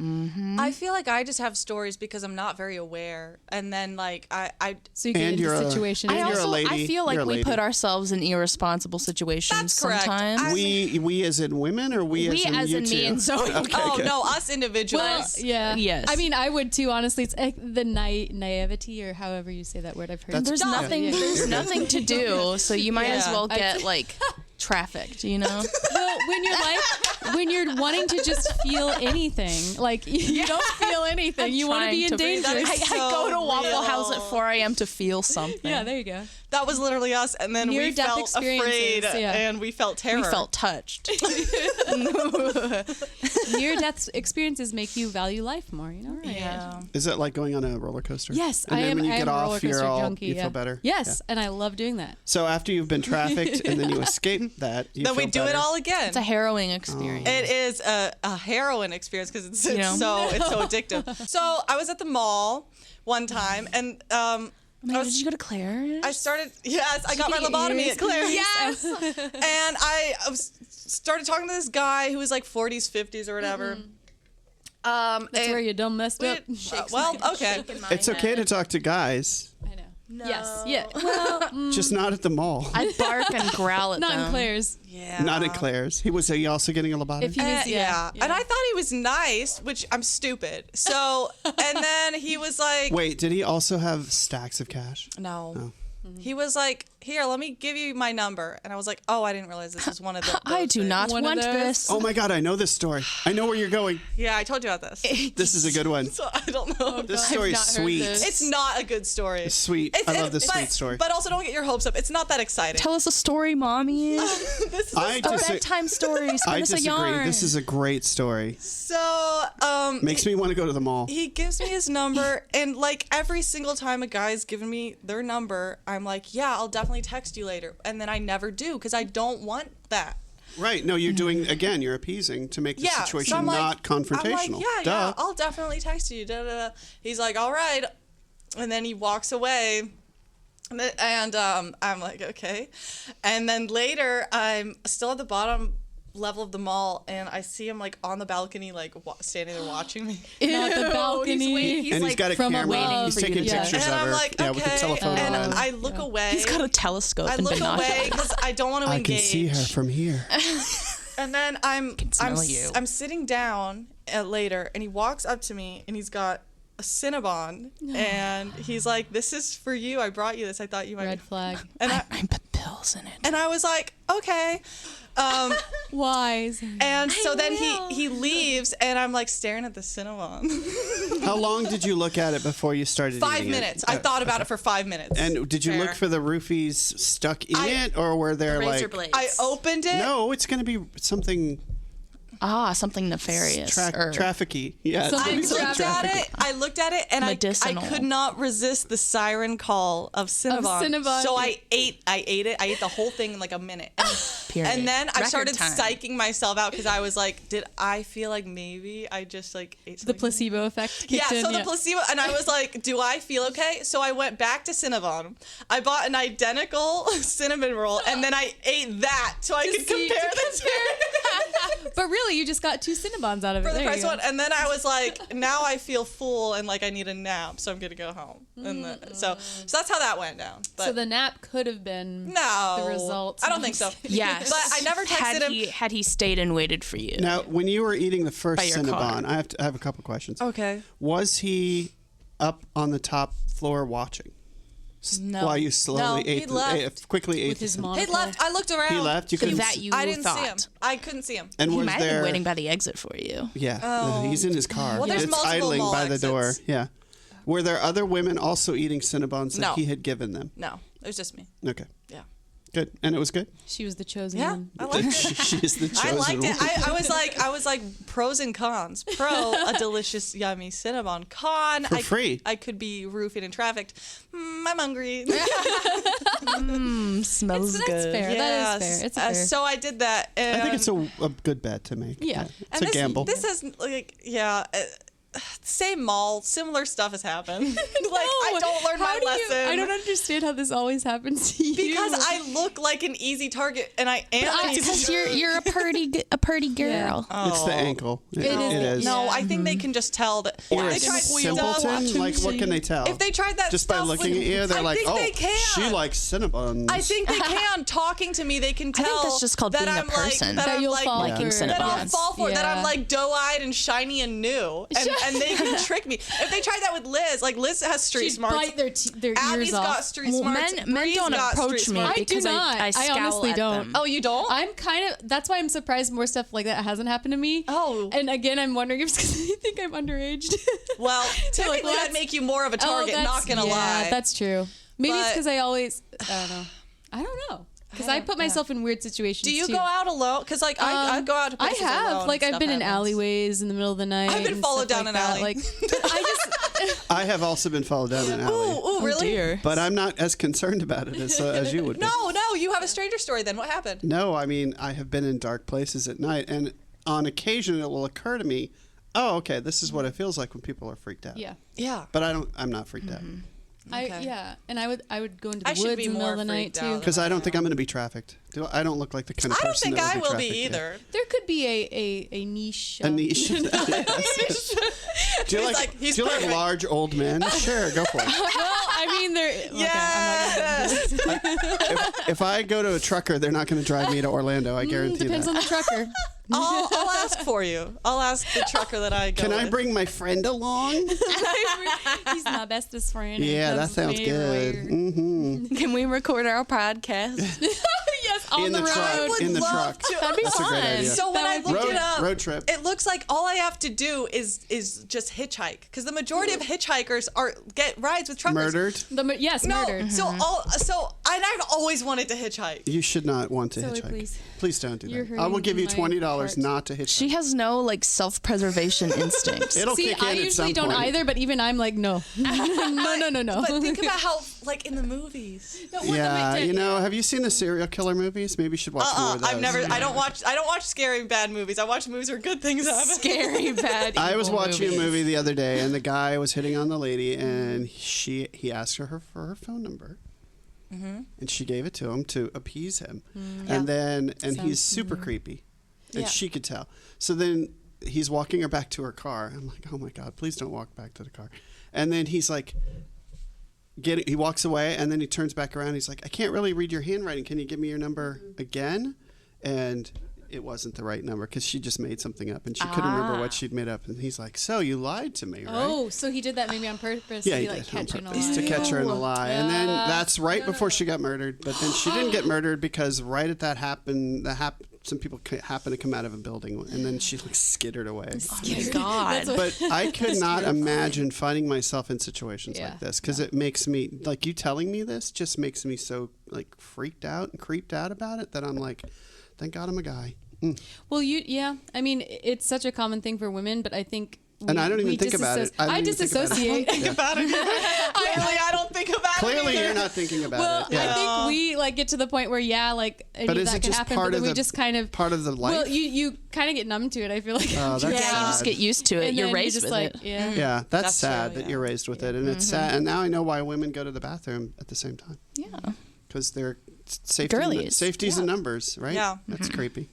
I feel like I just have stories because I'm not very aware, and then like I So you get And into you're a- situations. and you're a lady. I feel like You're a we lady. put ourselves in irresponsible situations That's correct. sometimes. We as in women, or we We as in as you in two? me and Zoe. Okay, oh good. no, us individuals. Well, yeah. Yes. I mean, I would too. Honestly, it's like the naivety, or however you say that word. I've heard. That's- There's Dumb. nothing. Yeah. There's nothing to do, so you might as Yeah. well get like trafficked. You know. Well, when you're wanting to just feel anything, like you don't feel anything, you want to be in danger. That is I go to so Waffle real. House at 4 a.m. to feel something. Yeah, there you go. That was literally us, and then we Near-death felt experiences, afraid, yeah. and we felt terror. We felt touched. Near-death experiences make you value life more. You know. Yeah. Is it like going on a roller coaster? Yes, and I then am. when you I get am a off, roller you're coaster all junkie. you yeah. feel better. Yes, and I love doing that. So after you've been trafficked and then you escape that, you then we feel do it better. all again. It's a harrowing experience. It is a heroin experience because it's, You know? it's so addictive. So I was at the mall one time, and I was- Did you go to Claire's? I started. Yes, I got my get your lobotomy ears at Claire's. Yes. And I started talking to this guy who was like 40s, 50s, or whatever. That's and where you done messed up. well, okay. It's okay to talk to guys, I know. Yes. Yeah. just not at the mall. I bark and growl at Not them. in Claire's. Yeah. Not at Claire's. Was he also getting a lobotomy? If he was, yeah. And I thought he was nice, which I'm stupid. So, and then he was like, Wait, did he also have stacks of cash? no. Oh. He was like, here, let me give you my number. And I was like, oh, I didn't realize this was one of the. I those do things. not One of want those. this. Oh my God, I know this story. I know where you're going. Yeah, I told you about this. This is a good one. So I don't know. This story is not heard sweet. this. It's not a good story. It's sweet. I love this but- sweet story. But also, don't get your hopes up. It's not that exciting. Tell us a story, mommy. This is I A dis- bedtime story. Spin I us a disagree. yarn. This is a great story. so. Makes me want to go to the mall. He gives me his number, and like every single time a guy's given me their number, I'm like, yeah, I'll definitely text you later. And then I never do because I don't want that. Right. No, you're doing, again, you're appeasing to make the Yeah. situation so I'm like, not confrontational. I'm like, yeah, Duh. I'll definitely text you. Da, da, da. He's like, all right. And then he walks away. And I'm like, okay. And then later, I'm still at the bottom level of the mall, and I see him like on the balcony, like standing there watching me. Not the balcony. And he's got a from camera. above. He's taking Yeah. pictures And of I'm her. like, yeah, okay. with a telephoto And lens. I look away. He's got a telescope I and look binoculars. away because I don't want to I engage. can see her from here. And then I'm smell you. I'm sitting down later, and he walks up to me, and he's got a Cinnabon, and he's like, "This is for you. I brought you this. I thought you might." Red flag. And I'm pills. else in it. And I was like, okay. Wise. And so then he leaves, and I'm like staring at the Cinnabon. How long did you look at it before you started 5 eating minutes. it? I thought about it for 5 minutes. And did you Fair. look for the roofies stuck in it, or were there Razor like... blades. I opened it. No, it's going to be something Something nefarious. trafficky. Yeah. Something I looked at it, and I Medicinal. could not resist the siren call of Cinnabon. Cinnabon. So I ate it. I ate the whole thing in like a minute. Period. And then I Record started time. psyching myself out because I was like, did I feel like maybe I just like ate The something? placebo effect Yeah, kicked in. so the placebo, and I was like, do I feel okay? So I went back to Cinnabon. I bought an identical cinnamon roll, and then I ate that so I could compare the two. But really, you just got 2 Cinnabuns out of it. For the There you price go. one, and then I was like, now I feel full and like I need a nap, so I'm gonna go home. So that's how that went down. But So the nap could have been no, the result. I don't think so. Yes. But I never texted him. Had he stayed and waited for you. Now, when you were eating the first By your car. Cinnabon, I have a couple questions. Okay. Was he up on the top floor watching? No. While you slowly No, he ate, left. quickly ate with his the Cinnabon. He monocle. left. I looked around. He left. You So couldn't. that you I didn't thought. see him. I couldn't see him. And He was might have there? been waiting by the exit for you. Yeah, Oh. he's in his car. Well, there's it's multiple idling mall by the door. exits. Yeah. Were there other women also eating Cinnabons that No. he had given them? No, it was just me. Okay. Yeah. Good. And it was good. She was the chosen Yeah, one. I liked it. She is the chosen I liked it. one. I was like pros and cons. Pro, a delicious, yummy Cinnabon. Con, For free. I could be roofied and trafficked. I'm hungry. Smells That's good. fair. That is fair. It's fair. So I did that. And, I think it's a good bet to make. Yeah. It's and a gamble. This has same mall, similar stuff has happened. Like I don't learn my lesson. I don't understand how this always happens to you. because I look like an easy target, and I am. an easy Because you're a pretty girl. It's the ankle. It is. No, I think they can just tell that. You're a They tried simpleton? Like, what can they tell? If they tried that Just by stuff looking with- at you, they're I like, think oh, they can. she likes Cinnabuns. I think they can. Talking to me, they can tell. think that's just called that being a I'm person. Like, that That I'm you'll like, fall Liking for. that I'll Cinnabons. fall for. That I'm Yeah. like doe-eyed and shiny and new, and they can trick me. If they tried that with Liz, like Liz has street She'd smarts. bite their Abby's ears got off. street Well, smarts. men Bree's don't got approach street me smarts. I do because not. I I scowl honestly at don't. them. Oh, you don't? I'm kind of. That's why I'm surprised more stuff like that hasn't happened to me. Oh. And again, I'm wondering if it's because they think I'm underage. Well, typically well, that'd make you more of a target. Not gonna yeah, lie. that's true. Maybe it's But- because I always. I don't know. Because I put myself in weird situations. Do you too. go out alone? Because like I go out to I places have. alone. Like and I've been stuff in happens. alleyways in the middle of the night. I've been and followed stuff down like an that. alley. Like I just. I have also been followed down an alley. Ooh, really? Dear. But I'm not as concerned about it as you would be. No, you have a stranger story then. What happened? No, I mean, I have been in dark places at night, and on occasion it will occur to me, oh, okay, this is what it feels like when people are freaked out. Yeah. Yeah. But I'm not freaked out. Okay. And I would go into the I should woods be in the middle more of the night freaked too. out. Because I don't think I'm going to be trafficked. I don't look like the kind of I don't person think that I would be will be trafficked, yeah. either. There could be a niche. A niche. Yes. Do you He's like, like, he's do you like perfect. large old men? Sure, go for it. Well, I mean, there. Okay, Yes. If I go to a trucker, they're not going to drive me to Orlando. I guarantee depends that. on the trucker. I'll ask for you. I'll ask the trucker that I go Can I with. bring my friend along? He's my bestest friend. Yeah, that Loves sounds me good. everywhere. Mm-hmm. Can we record our podcast? Yes, on In the the road. truck. would In the love truck. to. That'd be That's a great fun. idea. So when I That would looked Road- it up, road trip. it looks like all I have to do is just hitchhike because the majority of hitchhikers get rides with truckers. Murdered? Yes, No, murdered. and I've always wanted to hitchhike. You should not want to Zoe, hitchhike. please. Please don't do You're that. I will hurting give you my $20 heart. not to hitchhike. She has no like self-preservation instincts. It'll See, kick in I at some usually don't point. either, but even I'm like, no. No. But think about how, like in the movies. Yeah, you know, have you seen the serial killer movies? Maybe you should watch more of those. I've never. I don't watch scary bad movies. I watch movies where good things happen. Scary bad. I was evil watching movies. a movie the other day, and the guy was hitting on the lady, and he asked her for her phone number, and she gave it to him to appease him, and he's super creepy, and Yeah. she could tell. So then he's walking her back to her car. I'm like, oh my god, please don't walk back to the car. And then he's like, he walks away, and then he turns back around. He's like, I can't really read your handwriting. Can you give me your number again? And it wasn't the right number because she just made something up and she couldn't remember what she'd made up. And he's like, so you lied to me, right? Oh, so he did that maybe on purpose. Yeah, to he be, like, did on catching a purpose lie. to catch her in a lie. And then that's right No, before no. she got murdered. But then she didn't get murdered because right at that happened, some people happened to come out of a building and then she like skittered away. Oh my God. But I could not imagine finding myself in situations Yeah. like this because it makes me, like you telling me this just makes me so like freaked out and creeped out about it that I'm like, thank God I'm a guy. Well, I mean, it's such a common thing for women, but I think. And I don't even think about it. I disassociate. About it. Clearly, I don't think about Clearly, it. you're not thinking about Well, it. Yeah. I think we like get to the point where like any But of is that it could just happen, part but of then we the just kind of part of the life? Well, you kind of get numb to it. I feel like. Oh, that's Yeah, you sad. just get used to it. And You're then raised just with like, it. yeah. Yeah, that's That's sad true, that you're raised with it, and it's sad. And now I know why women go to the bathroom at the same time Yeah. because they're safety. Girlies. Safety's in numbers, right? Yeah. That's creepy.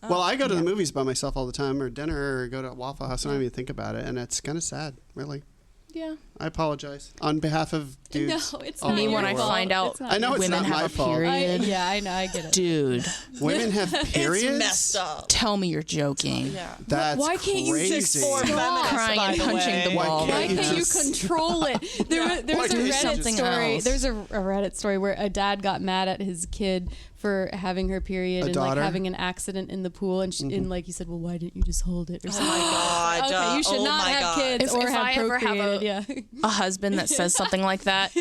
Well, I go to the movies by myself all the time, or dinner, or go to Waffle House. I don't even think about it, and it's kind of sad, really. Yeah. I apologize on behalf of dudes. No, it's all not Me over when the I world. find out It's not I know it's women not my have a fault. period. I know, I get it. Dude, Women have periods. It's messed up. tell me you're joking. Yeah. That's Why can't you crazy. 6'4" feminist, Crying by and the punching way. the Why wall. Why you can't you just- control it? There Why was a can't you Reddit something story. else? There's a Reddit story where a dad got mad at his kid for having her period and daughter? like having an accident in the pool, and, and like he said, well, why didn't you just hold it or something? God. Okay, you should Oh not my have God. kids or If have I ever have procreated. a husband that says something like that,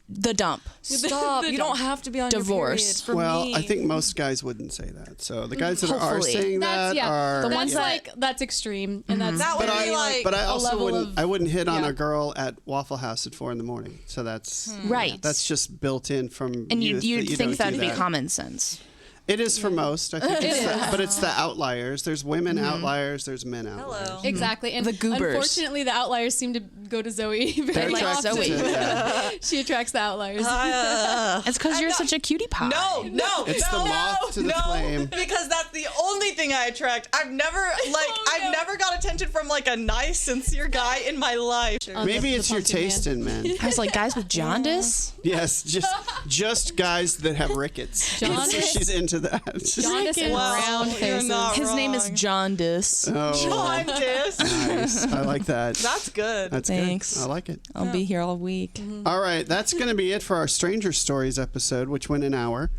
the dump. Stop. You don't have to be on Divorce. your period for Well, me. I think most guys wouldn't say that. So the guys that are Hopefully. saying that are The ones that's that- like that's extreme, and that's That would But be like but I a also level wouldn't. of- I wouldn't hit on yeah. a girl at Waffle House at 4 a.m. So that's Right. That's just built in from. And youth you'd that you think don't that'd do be that. common sense. It is for most. I think, but it's the outliers. There's women outliers. There's men outliers. Hello. exactly. And The goobers. Unfortunately, the outliers seem to go to Zoe They're very attracted often. to it, yeah. She attracts the outliers. It's because you're such a cutie pie. No, It's the moth to the flame. Because that's the only thing I attract. I've never I've never got attention from like a nice, sincere guy in my life. Maybe the it's your pumpkin man. taste in men. I was like, guys with jaundice? Yes, just guys that have rickets. Jaundice? So she's into that. Jaundice and Well, round you're faces. not His name is wrong. Jaundice. Oh, Jaundice. nice. I like that. That's good. That's Thanks. good. I like it. I'll be here all week. All right, that's going to be it for our Stranger Stories episode, which went an hour.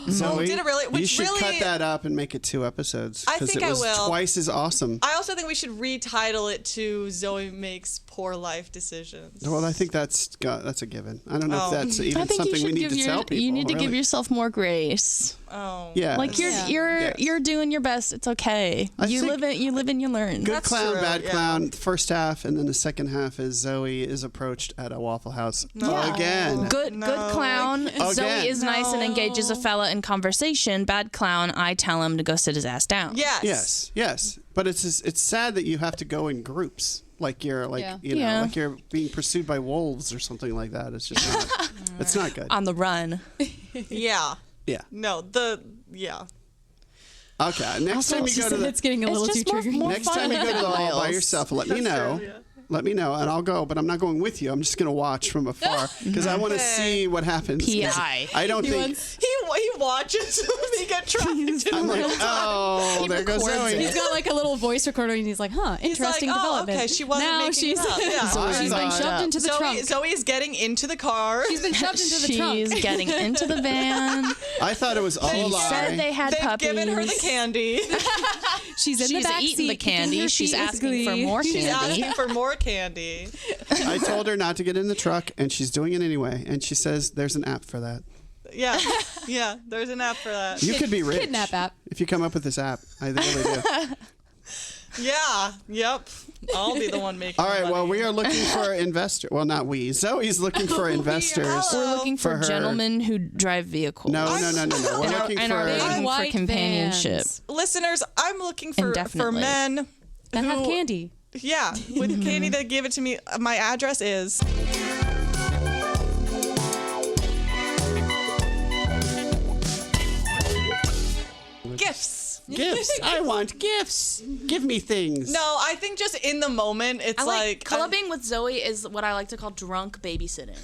Zoe, did it really? you Which should really- cut that up and make it 2 episodes. I 'cause think it I was will. twice as awesome. I also think we should retitle it to Zoe Makes Poor Life Decisions. Well, I think that's a given. I don't know Oh. if that's I even think you something should we need give to tell people. you need to give really. yourself more grace. Oh. Yeah. Like you're Yeah. you're doing your best. It's okay. I You think- live and you learn. Good That's clown, true, bad yeah. clown. The first half, and then the second half is Zoe is approached at a Waffle House again. Good clown. Again. Zoe is nice and engages a fella in conversation. Bad clown, I tell him to go sit his ass down. Yes. Yes. But it's sad that you have to go in groups. Like you're Yeah. Yeah. like you're being pursued by wolves or something like that. It's just not. It's not good. On the run. Yeah. Yeah. No. Yeah. Okay. Next time you go to the It's getting a little too triggering. next time you go to the hall by yourself, let me know. Let me know, and I'll go. But I'm not going with you. I'm just going to watch from afar because I want to see what happens. 'Cause PI. I don't think. He watches me get trapped. I'm like, oh, there goes Zoe. He's got like a little voice recorder, and he's like, "Huh, He's interesting like, oh, development." okay, she wasn't now making she's it up. Yeah. she's been Thought- shoved into the trunk. Zoe is getting into the car. She's been shoved into the She's trunk. getting into the van. I thought it was all a He lie. said they had They've puppies. given her the candy. She's in She's the back eating the seat. candy. She's She is asking for glee. more She's candy. asking for more candy. I told her not to get in the truck, and she's doing it anyway. And she says there's an app for that. Yeah. Yeah. There's an app for that. You could be rich. Kidnap app. If you come up with this app. I really do. Yeah. Yep. I'll be the one making All right, well, money. we are looking for investors. Well, not we. Zoe's looking for investors. We're looking for, For her. gentlemen who drive vehicles. No. We're And looking and for. are looking for white companionship. vans. Listeners, I'm looking for Indefinitely. men That have who- candy. Yeah, with candy that gave it to me. My address is. Gifts. Gifts. I want gifts. Give me things. No, I think just in the moment, it's I like like clubbing with Zoe is what I like to call drunk babysitting.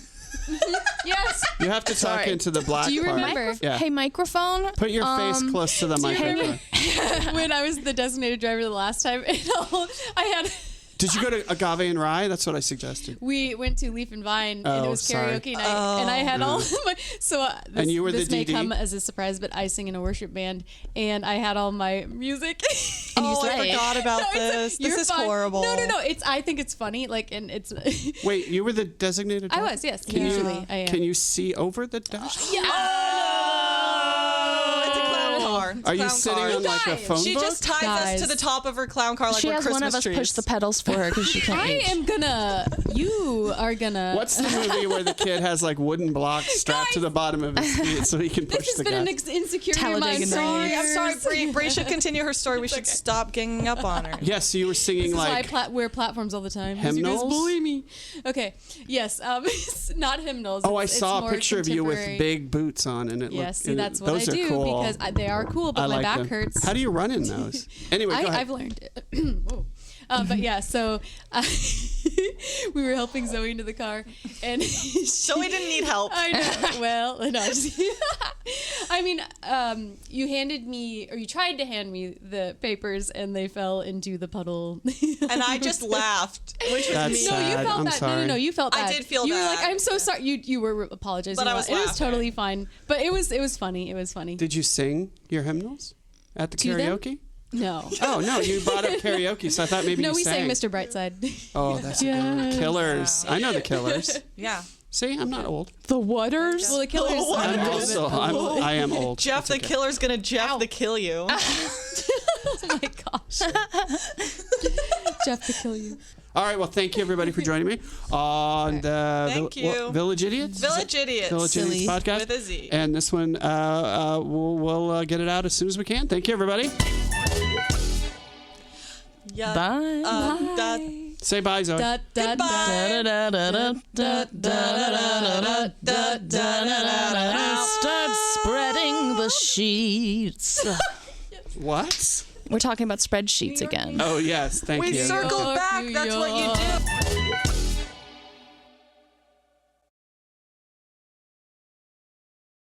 Yes. You have to talk Sorry. into the black Do you part. remember? Yeah. Hey, microphone. Put your face close to the microphone. When I was the designated driver the last time, I had. Did you go to Agave and Rye? That's what I suggested. We went to Leaf and Vine, and it was sorry. karaoke night, and I had all my. So this, And you were the this may DD? come as a surprise, but I sing in a worship band, and I had all my music. And you Oh, I sang. forgot about No, this. This you're is fine. horrible. No. I think it's funny. Like, and it's. Wait, you were the designated I driver? was, yes. Can Usually, I am. Can you see over the dash? Yeah. Oh, it's a clown car. It's a Are you clown sitting car. on like a Guys, phone She book? just ties us to the top of her clown car like She we're has Christmas one of us trees. push the pedals for her because she can't I reach. am gonna. You are gonna. What's the movie where the kid has like wooden blocks strapped to the bottom of his feet so he can push This the has been gas? an insecurity of mine. Talladega for Nights. I'm sorry, years. Bree. Bree should continue her story. We should stop ganging up on her. Yes, so you were singing This is like why I wear platforms all the time. 'Cause you guys hymnals? bully me. Okay. Yes. It's not hymnals. Oh, I It's saw a more picture of you with contemporary. big boots on, and it Yeah, looked. see, and that's what I those are do cool. because they are cool, but I my like back them. hurts. How do you run in those? Anyway, go ahead. I've learned it. Whoa. But yeah, so we were helping Zoe into the car, and So we didn't need help. I know. Well, no. I mean, you handed me, or you tried to hand me the papers, and they fell into the puddle. And I just laughed, which was That's me. No, you sad. felt I'm that. sorry. No, you felt I that. did feel you were that. like, I'm so sorry. You were apologizing. But a I lot. was It was laughing. totally fine. But it was funny. It was funny. Did you sing your hymnals at the To them? karaoke? No. Oh no, you brought up karaoke, so I thought maybe No, you we sang sang. Mr. Brightside. Oh, that's a good one. Killers. I know the Killers. Yeah. See, I'm not old. The Waters. Well, the Killers. I'm also. I am old. Jeff the killer's gonna Jeff the kill you. Oh my gosh. Jeff to kill you. All right. Well, thank you everybody for joining me on the Thank you. Village Idiots. Village Idiots. Village Idiots podcast With a Z. And this one, we'll get it out as soon as we can. Thank you, everybody. Yeah. Bye. Say bye, Zoe. Da, da, da. Start spreading the sheets. What? We're talking about spreadsheets again. Oh yes, thank We you. circled York, back. New That's what you York. do.